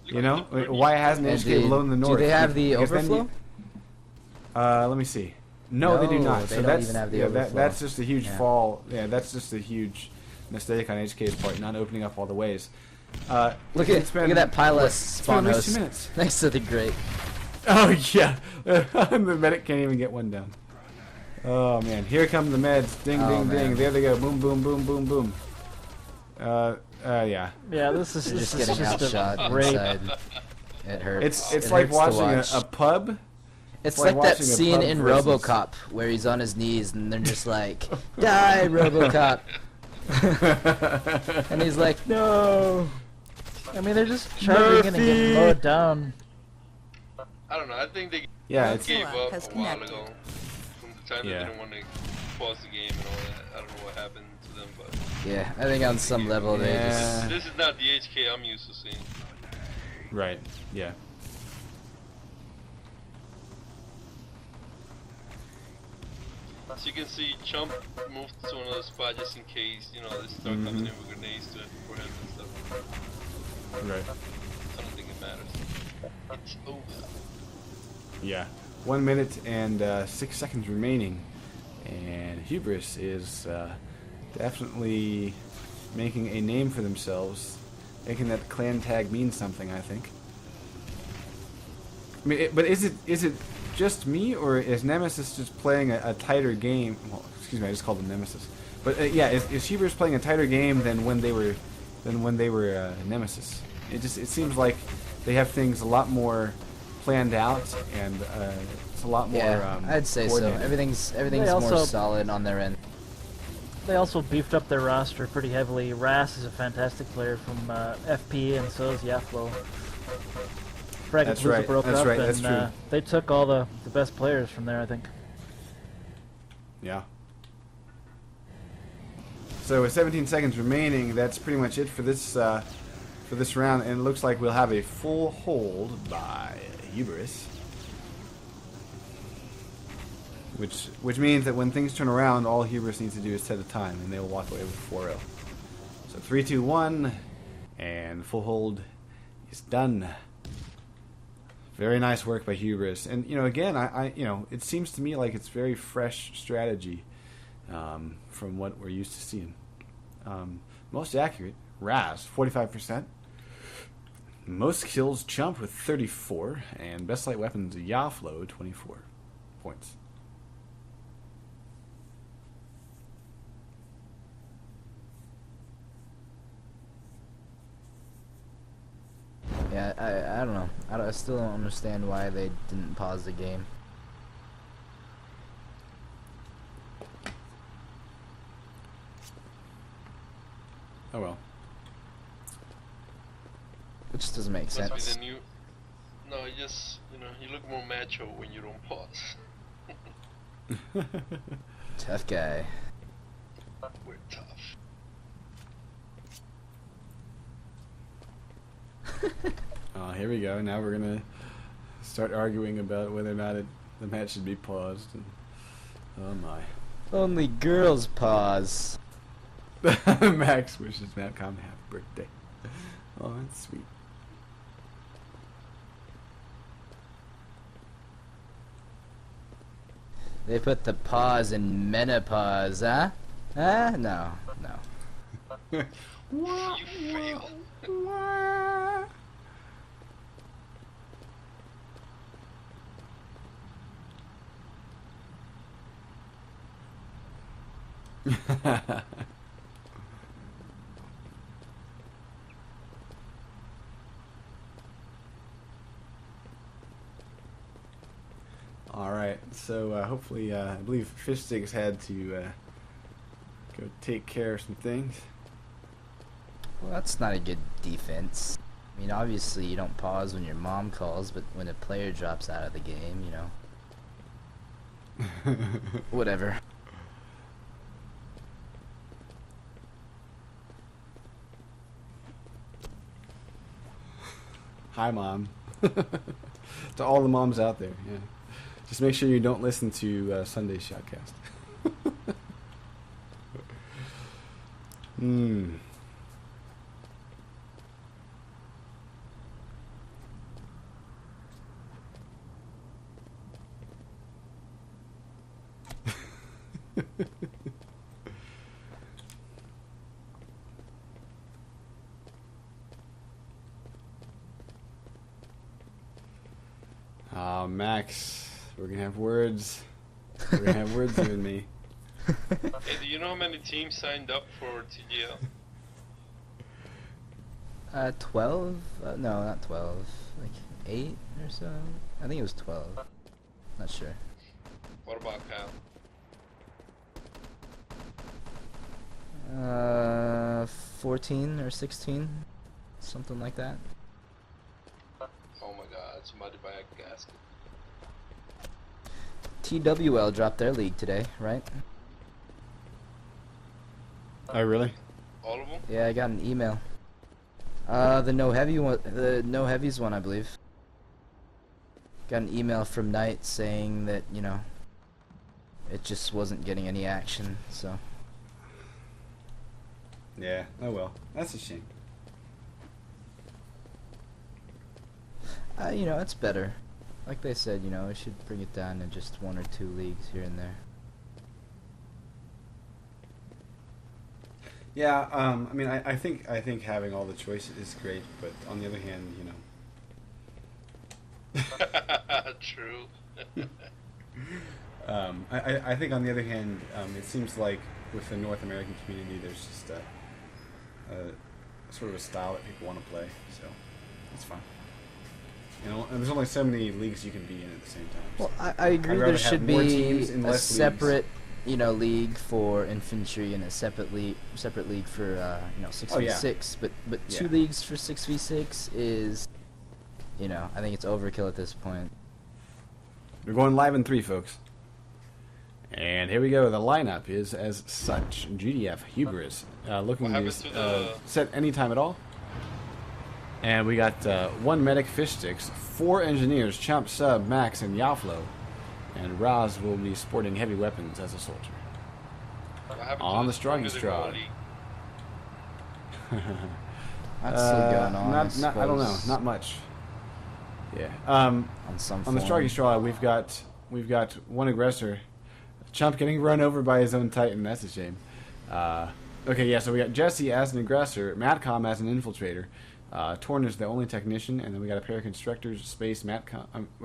You know, why hasn't And HK blown the north? Do they have the Because then overflow? let me see. No, they do No, not. they So don't that's even have the yeah, overflow. that's just a huge Yeah. fall. Yeah, that's just a huge mistake on HK's part, not opening up all the ways. Look it's been, at that Pila what, spawn it's been at least 2 host minutes. next to the grate. Oh yeah, the medic can't even get one down. Oh man, here come the meds. Ding, Oh, ding, man. ding. There they go. Boom, boom, boom, boom, boom. Yeah. Yeah, this is They're this just is getting just outshot a rape. inside. It hurts. It's It like hurts to watching watch. a pub. It's like like that watching a scene pub in versus- RoboCop where he's on his knees and they're just like, "Die, RoboCop!" and he's like, "No." I mean, they're just charging in and getting mowed down. I don't know. I think they Yeah, it's gave up has a while connected. ago. From the time Yeah. they didn't want to pause the game and all that. I don't know what happened to them, but Yeah, I think on some level they just. this is not the HK I'm used to seeing. right. Yeah. As you can see, Chump moved to another spot just in case, you know, they start coming in with grenades to for him and stuff. Right. I don't think it matters. It's over. Yeah. 1 minute and 6 seconds remaining, and Hubris is definitely making a name for themselves, making that clan tag mean something. I think. I mean, but is it just me, or is Nemesis just playing a tighter game? Well, excuse me, I just called them Nemesis. But yeah, is Hubris playing a tighter game than when they were Nemesis? It seems like they have things a lot more planned out, and it's a lot more. Yeah, I'd say so. coordinated. Everything's They more also- solid on their end. They also beefed up their roster pretty heavily. Ras is a fantastic player from FP, and so is Yaflo. Frag That's Palooza right, broke that's up, right, that's and true. they took all the best players from there, I think. Yeah. So with 17 seconds remaining, that's pretty much it for this round, and it looks like we'll have a full hold by Hubris, which means that when things turn around, all Hubris needs to do is set a time, and they will walk away with 4-0. So 3, 2, 1, and full hold is done. Very nice work by Hubris, and again, I it seems to me like it's very fresh strategy from what we're used to seeing. Most accurate, Raz, 45%. Most kills, Chump with 34, and best light weapons, Yaflo, 24 points. Yeah, I don't know. I still don't understand why they didn't pause the game. Oh well. It just doesn't make Must sense. be the new. No, it just you look more macho when you don't pause. Tough guy. We're tough. Oh, here we go. Now we're gonna start arguing about whether or not the match should be paused. And, oh my. Only girls pause. Max wishes Matcom happy birthday. Oh, that's sweet. They put the pause in menopause, huh? Huh? No, no. You fail. right, so hopefully, I believe Fish Sticks had to go take care of some things. Well, that's not a good defense. I mean, obviously you don't pause when your mom calls, but when a player drops out of the game, you know. Whatever. Hi, Mom. To all the moms out there, yeah. Just make sure you don't listen to Sunday's Shotcast. Max, we're gonna have words. We're gonna have words, you and me. Hey, do you know how many teams signed up for TGL? 12? No, not 12. Like 8 or so? I think it was 12. Not sure. What about Kyle? 14 or 16? Something like that. Oh my god, somebody buy a gasket. TWL dropped their league today, right? Oh, really? All of them? Yeah, I got an email. The no heavy one, the no heavies one, I believe. Got an email from Knight saying that, you know, it just wasn't getting any action, so. Yeah, oh well. That's a shame. You know, it's better. Like they said, you know, we should bring it down to just 1 or 2 leagues here and there. Yeah, I mean, I think having all the choice is great, but on the other hand, you know. True. I think on the other hand, it seems like with the North American community, there's just a sort of a style that people want to play, so it's fine. You know, and there's only so many leagues you can be in at the same time. So Well, I agree there should be a separate, you know, league for infantry and a separate league for you know, 6v6. But 2 leagues for 6v6 is, you know, I think it's overkill at this point. We're going live in 3, folks. And here we go. The lineup is as such: GDF, Hubris, looking to set any time at all. And we got 1 medic, Fish Sticks, 4 engineers, Chump, Sub, Max, and Yaflo. And Raz will be sporting heavy weapons as a soldier. On the Stroggy Strahd. That's still going on. I don't know. Not much. Yeah. On the Stroggy Strahd, we've got 1 aggressor. Chump getting run over by his own Titan. That's a shame. Okay, yeah. So we got Jesse as an aggressor, Matcom as an infiltrator. Torn is the only technician, and then we got a pair of constructors, Space,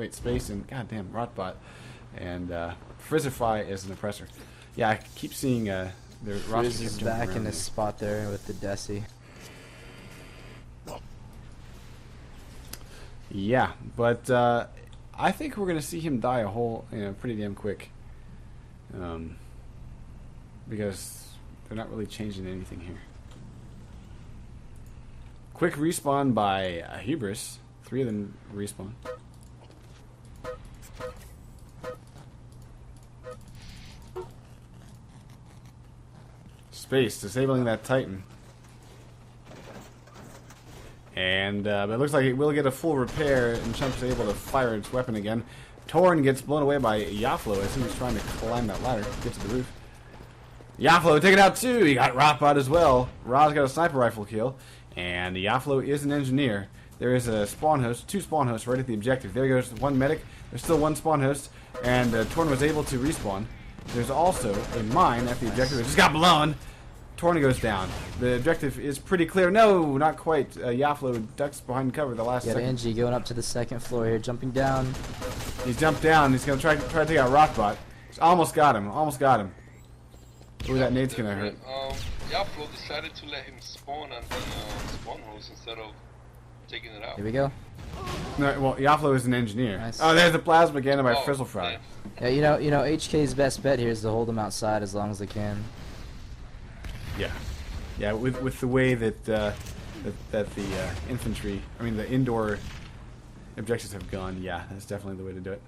Space, and goddamn Rotbot, and Frizzify is an oppressor. Yeah, I keep seeing their roster. Frizz is back in his spot there with the Desi. Yeah, but I think we're gonna see him die pretty damn quick, because they're not really changing anything here. Quick respawn by Hubris. 3 of them respawn. Space disabling that Titan. And but it looks like it will get a full repair, and Chump's able to fire its weapon again. Torn gets blown away by Yaflo as he was trying to climb that ladder, get to the roof. Yaflo taken out too. He got Rotbot as well. Raz got a sniper rifle kill. And Yaflo is an engineer. There is a spawn host, 2 spawn hosts right at the objective. There goes 1 medic. There's still 1 spawn host, and Torn was able to respawn. There's also a mine at the objective. It just got blown. Torn goes down. The objective is pretty clear. No, not quite. Yaflo ducks behind cover the last second. Angie going up to the 2nd floor here, jumping down. He's jumped down. He's gonna try to take out Rotbot. Almost got him. Almost got him. Ooh, that nade's gonna hurt. Yaflo decided to let him spawn on the spawn host instead of taking it out. Here we go. No, well, Yaflo is an engineer. Nice. Oh, there's the plasma cannon by Oh, Frizzle Fry. Yeah, you know, HK's best bet here is to hold them outside as long as they can. Yeah, yeah. With the way that the infantry, I mean the indoor objectives have gone, yeah, that's definitely the way to do it.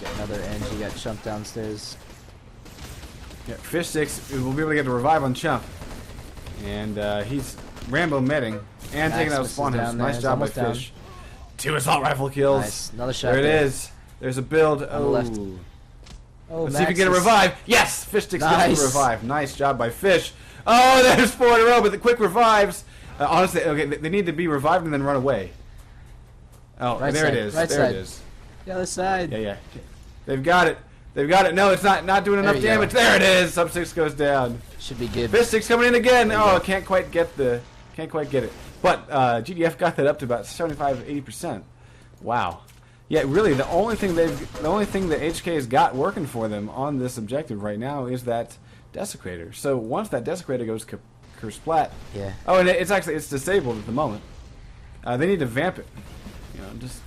Got another NG got Chump downstairs. Yeah, Fish Sticks will be able to get the revive on Chump, and he's Rambo medding and taking out a spawn house. Nice job by Fish. 2 assault rifle kills. Nice. Another shot. There it is. There's a build. On the left. Oh, Let's see if we get a revive. Yes! Fish Sticks gets Nice. the revive. Nice job by Fish. Oh, there's 4 in a row, but the quick revives. Honestly, okay, they need to be revived and then run away. Oh, Right there side, it is. right there side. it is. The other side. Yeah, yeah. They've got it. They've got it. No, it's not doing enough There you damage. go. There it is. Sub 6 goes down. Should be good. Fish Sticks coming in again. There you Oh, go. can't quite get it. But GDF got that up to about 75-80%. Wow. Yeah, really, the only thing that HK has got working for them on this objective right now is that Desecrator. So once that Desecrator goes kersplat. Yeah. Oh, and it's disabled at the moment. They need to vamp it. You know, just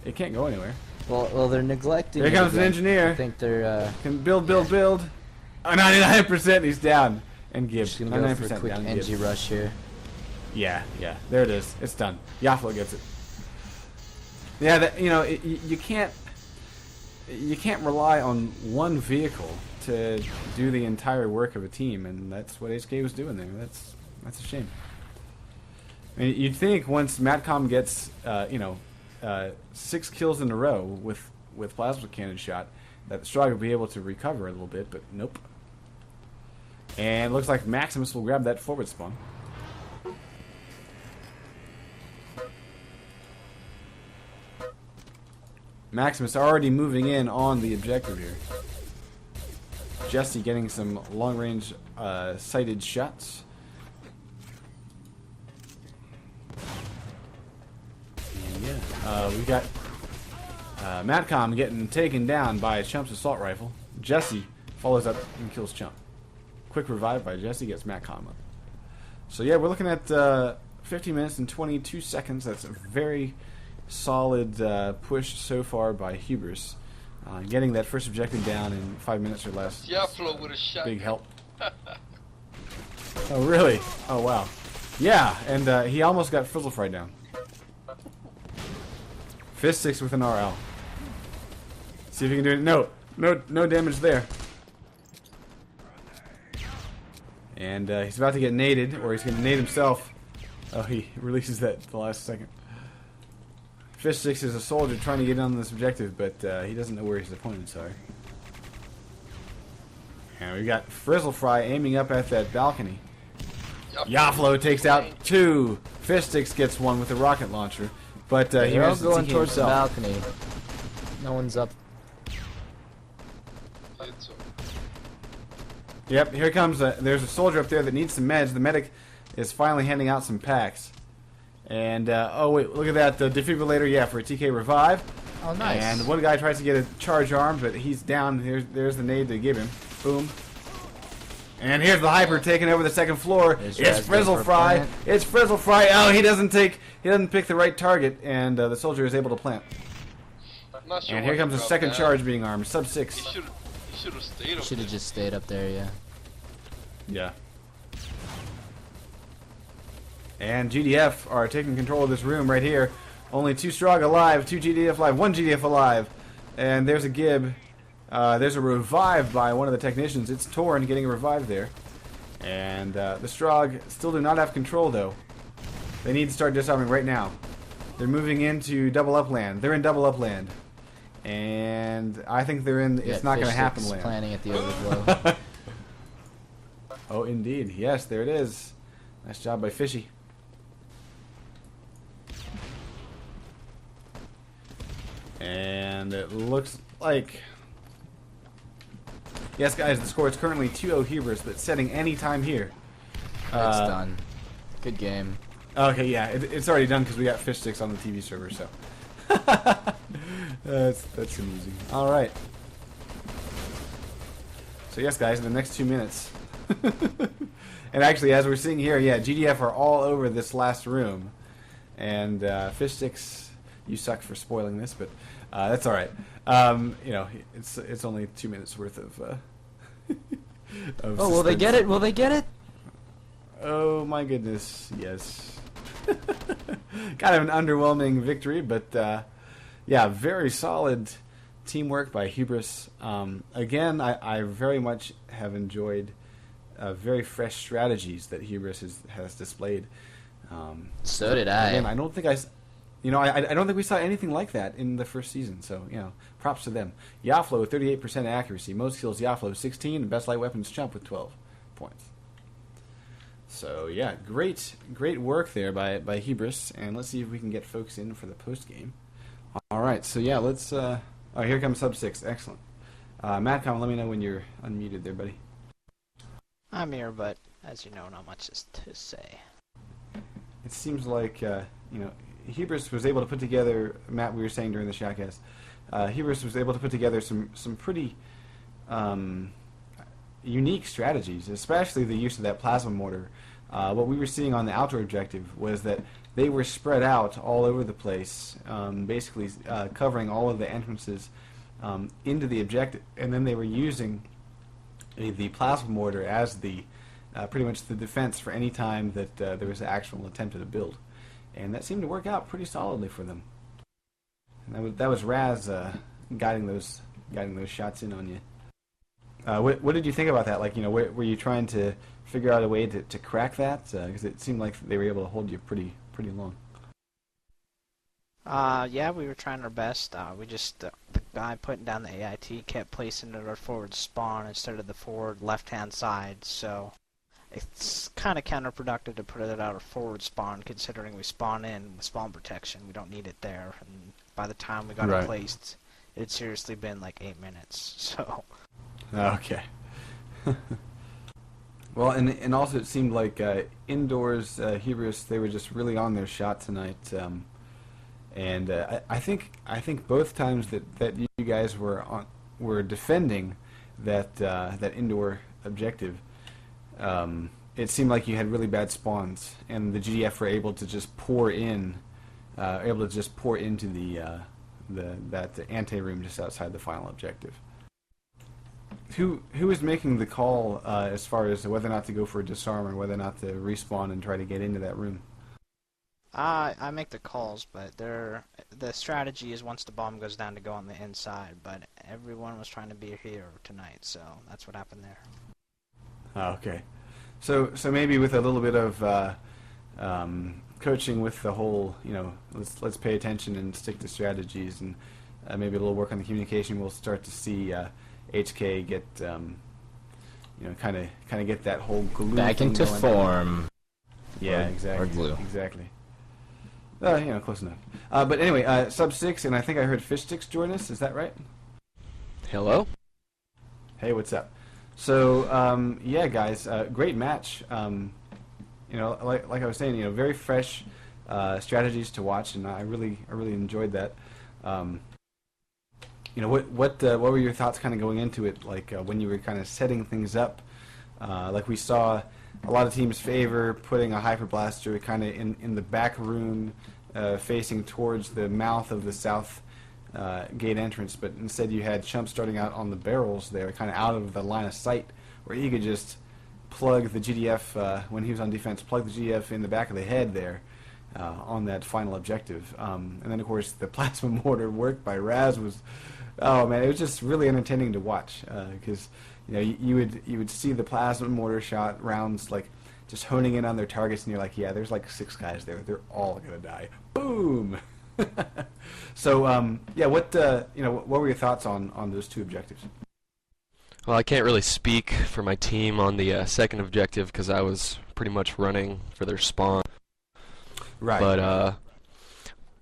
it can't go anywhere. Well, they're neglecting. Here it comes an again. engineer. I think they're Can build. Oh, 99%. He's down. And Gibb. just gonna go 99% for a quick down. NG Gibb. rush here. Yeah. There it is. It's done. Yaflo gets it. Yeah, you can't rely on one vehicle to do the entire work of a team, and that's what HK was doing there. That's a shame. I mean, you'd think once Matcom gets 6 kills in a row with plasma cannon shot, that the Strog will be able to recover a little bit, but nope. And it looks like Maximus will grab that forward spawn. Maximus already moving in on the objective here. Jesse getting some long-range sighted shots. And yeah, we got Matcom getting taken down by Chump's assault rifle. Jesse follows up and kills Chump. Quick revive by Jesse gets Matcom up. So yeah, we're looking at 50 minutes and 22 seconds. That's a very solid push so far by Hubris. Getting that first objective down in 5 minutes or less. Yaflo with a shot. Big help. Oh, really? Oh, wow. Yeah, and he almost got Frizzle Fry down. Fish Sticks with an RL. See if he can do it. No damage there. And he's about to get naded, or he's going to nade himself. Oh, he releases that at the last second. Fish Sticks is a soldier trying to get on this objective, but he doesn't know where his opponents are. And we got Frizzle Fry aiming up at that balcony. Yaflo takes out 2. Fish Sticks gets 1 with a rocket launcher, but he They're all manages to going TK towards the himself. balcony. No one's up. Yep, here comes there's a soldier up there that needs some meds. The medic is finally handing out some packs. And, oh wait, look at that, the defibrillator, yeah, for a TK revive. Oh, nice. And one guy tries to get a charge arm, but he's down. There's the nade to give him. Boom. And here's the hyper taking over the second floor. It's Frizzle Fry. It's Frizzle Fry. Oh, he doesn't pick the right target, and the soldier is able to plant. Sure, and here comes a second charge being armed. Sub 6. He should have stayed up Should have just stayed up there, yeah. Yeah. And GDF are taking control of this room right here. Only 2 Strog alive, 2 GDF alive, 1 GDF alive. And there's a Gibb. There's a revive by one of the technicians. It's Torn getting a revive there. And the Strog still do not have control, though. They need to start disarming right now. They're moving into double upland. They're in double upland. And I think they're in it's not going to happen land. Planning at the overflow. Oh, indeed. Yes, there it is. Nice job by Fishy. And it looks like... Yes, guys, the score is currently 2-0 Hubris, but setting any time here. It's done. Good game. Okay, yeah, it's already done because we got Fish Sticks on the TV server, so... that's amusing. Alright. So yes, guys, in the next 2 minutes... And actually, as we're seeing here, yeah, GDF are all over this last room. And Fish Sticks, you suck for spoiling this, but that's all right. You know, it's only 2 minutes worth of. Of Oh, will they get it? Will they get it? Oh my goodness, yes. Kind of an underwhelming victory, but yeah, very solid teamwork by Hubris. Again, I very much have enjoyed very fresh strategies that Hubris has displayed. So did I. Again, I don't think I don't think we saw anything like that in the first season. So props to them. Yaflo with 38% accuracy, most kills Yaflo 16, and best light weapons Chump with 12 points. So yeah, great work there by Hubris, and let's see if we can get folks in for the post game. All right, so yeah, let's. Oh, here comes Sub 6. Excellent. Madcom, let me know when you're unmuted there, buddy. I'm here, but as you know, not much to say. It seems like Hubris was able to put together. Matt, we were saying during the Shoutcast, Hubris was able to put together some pretty unique strategies, especially the use of that plasma mortar. What we were seeing on the outdoor objective was that they were spread out all over the place, basically covering all of the entrances into the objective, and then they were using the plasma mortar as the pretty much the defense for any time that there was an actual attempt at a build, and that seemed to work out pretty solidly for them. And that was Raz guiding those shots in on you. What did you think about that? Like, were you trying to figure out a way to crack that? Because it seemed like they were able to hold you pretty long. Yeah, we were trying our best. We just the guy putting down the AIT kept placing it at our forward spawn instead of the forward left-hand side, so it's kind of counterproductive to put it at our forward spawn, considering we spawn in with spawn protection. We don't need it there, and by the time we got it placed, it'd seriously been like 8 minutes. So. Okay. Well, and also it seemed like indoors, Hubris, they were just really on their shot tonight. And I think both times that you guys were defending that indoor objective, it seemed like you had really bad spawns, and the GDF were able to just pour into that ante room just outside the final objective. Who is making the call as far as whether or not to go for a disarm or whether or not to respawn and try to get into that room? I make the calls, but the strategy is once the bomb goes down to go on the inside, but everyone was trying to be here tonight, so that's what happened there. Okay. So maybe with a little bit of coaching with the whole, let's pay attention and stick to strategies, and maybe a little work on the communication, we'll start to see HK get, kind of get that whole glue back into form. Yeah, exactly. Or glue. Exactly. Close enough. But anyway, Sub 6, and I think I heard Fish Sticks join us. Is that right? Hello. Hey, what's up? So, yeah, guys, great match. Like I was saying, very fresh strategies to watch, and I really enjoyed that. What were your thoughts kind of going into it, like when you were kind of setting things up? Like we saw a lot of teams favor putting a hyper blaster kind of in the back room, facing towards the mouth of the south gate entrance, but instead you had Chump starting out on the barrels there, kind of out of the line of sight, where he could just plug the GDF when he was on defense, plug the GDF in the back of the head there. On that final objective, and then of course the plasma mortar work by Raz was, oh man, it was just really entertaining to watch, because you would see the plasma mortar shot rounds like just honing in on their targets, and you're like, yeah, there's like 6 guys there, they're all gonna die, boom. So yeah, what were your thoughts on those 2 objectives? Well, I can't really speak for my team on the second objective because I was pretty much running for their spawn. Right. But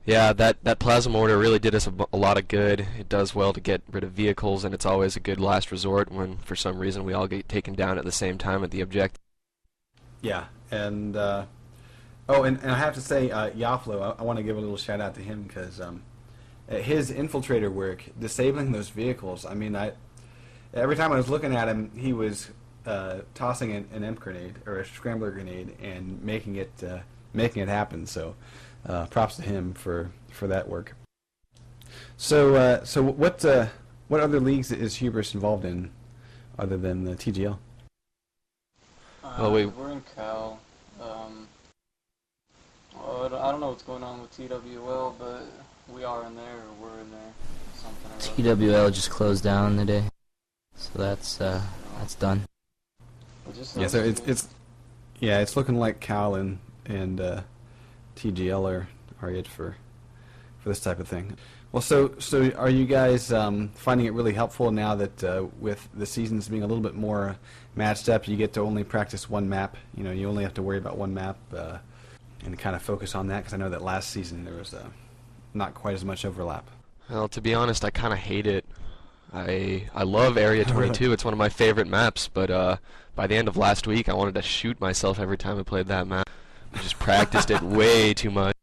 yeah, that plasma mortar really did us a lot of good. It does well to get rid of vehicles, and it's always a good last resort when, for some reason, we all get taken down at the same time at the objective. Yeah, and and I have to say, Yaflo, I want to give a little shout out to him because his infiltrator work, disabling those vehicles. I mean, every time I was looking at him, he was tossing an EMP grenade or a scrambler grenade and making it happen. So props to him for that work. So what other leagues is Hubris involved in other than the TGL? We're in Cal. I don't know what's going on with TWL, but we are in there, or we're in there. Something or other. TWL just closed down today, so that's done. Yeah, so it's looking like Cal and TGL are it for this type of thing. Well, so are you guys finding it really helpful now that with the seasons being a little bit more matched up, you get to only practice one map? You know, you only have to worry about one map and kind of focus on that, because I know that last season there was not quite as much overlap. Well, to be honest, I kind of hate it. I love Area 22. It's one of my favorite maps, but by the end of last week, I wanted to shoot myself every time I played that map. I just practiced it way too much.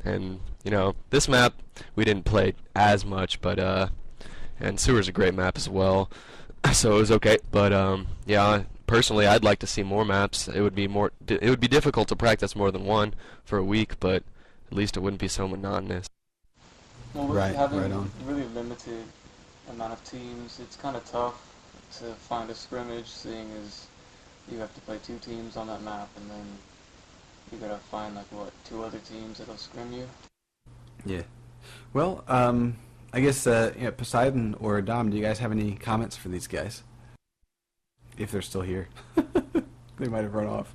And, you know, this map, we didn't play as much, but, and Sewer's a great map as well, so it was okay. But, yeah, personally, I'd like to see more maps. It would be difficult to practice more than one for a week, but at least it wouldn't be so monotonous. Well, with having really limited amount of teams, it's kind of tough to find a scrimmage, seeing as you have to play 2 teams on that map, and then you gotta find, like, what, 2 other teams that'll scrim you? Yeah. Well, I guess, Poseidon or Dom, do you guys have any comments for these guys? If they're still here. They might have run off.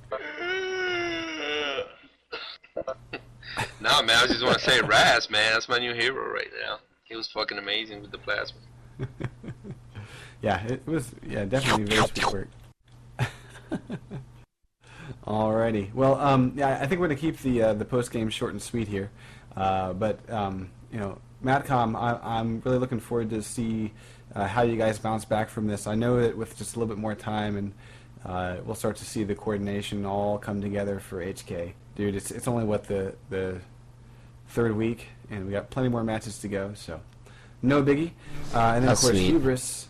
Nah, man, I just want to say Raz, man. That's my new hero right now. He was fucking amazing with the plasma. Yeah, it was, definitely very sweet work. Alrighty. Well, yeah, I think we're going to keep the post-game short and sweet here. But, you know, Matcom, I'm really looking forward to see how you guys bounce back from this. I know that with just a little bit more time, and we'll start to see the coordination all come together for HK. Dude, it's only, what, the 3rd week, and we got plenty more matches to go, so no biggie. And then, of course, sweet. Hubris.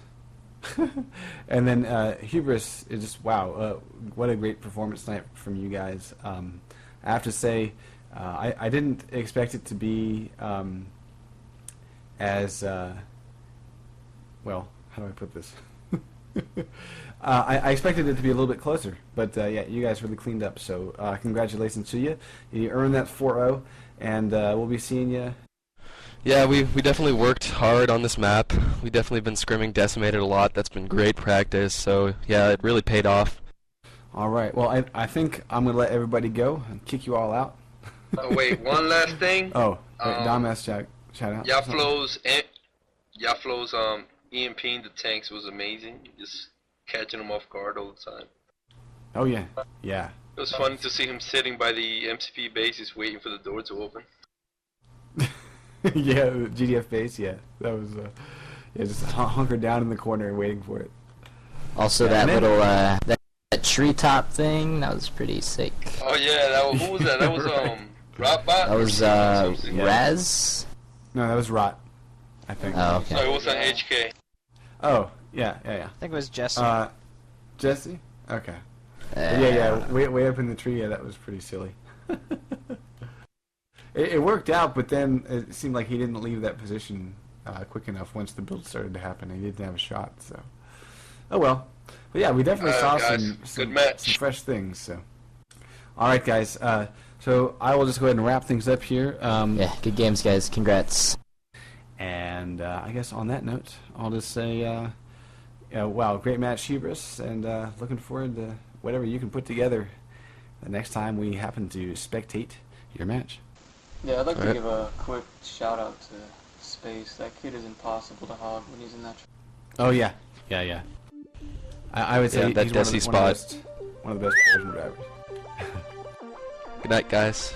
And then Hubris is just, wow, what a great performance tonight from you guys. I have to say, I didn't expect it to be as, well, how do I put this? I expected it to be a little bit closer, but yeah, you guys really cleaned up, so congratulations to you. You earned that 4-0, and we'll be seeing you. Yeah, we definitely worked hard on this map. We definitely been scrimming Decimated a lot. That's been great practice, so yeah, it really paid off. All right, well, I think I'm going to let everybody go and kick you all out. Oh, wait, one last thing. Oh, wait, Dom asked shout out. Yaflo's EMPing the tanks was amazing. Just catching them off guard all the time. Oh, yeah. Yeah. It was funny to see him sitting by the MCP base, just waiting for the door to open. Yeah, the GDF base, yeah. That was, yeah, just hunkered down in the corner waiting for it. Also, that little, that treetop thing, that was pretty sick. Oh, yeah, who was that? That was, Rotbot? That was, Raz? No, that was Rot, I think. Oh, okay. So it was on HK. Oh, yeah. I think it was Jesse. Jesse? Okay. Yeah, way up in the tree, yeah, that was pretty silly. It worked out, but then it seemed like he didn't leave that position quick enough once the build started to happen. He didn't have a shot, so. Oh well. But yeah, we definitely saw some fresh things, so. Alright, guys. So I will just go ahead and wrap things up here. Yeah, good games, guys. Congrats. And I guess on that note, I'll just say, wow, great match, Hubris, and looking forward to whatever you can put together the next time we happen to spectate your match. Yeah, I'd like to give a quick shout out to Space. That kid is impossible to hog when he's in that. Oh yeah. I would say that he's one of the best version drivers. Good night, guys.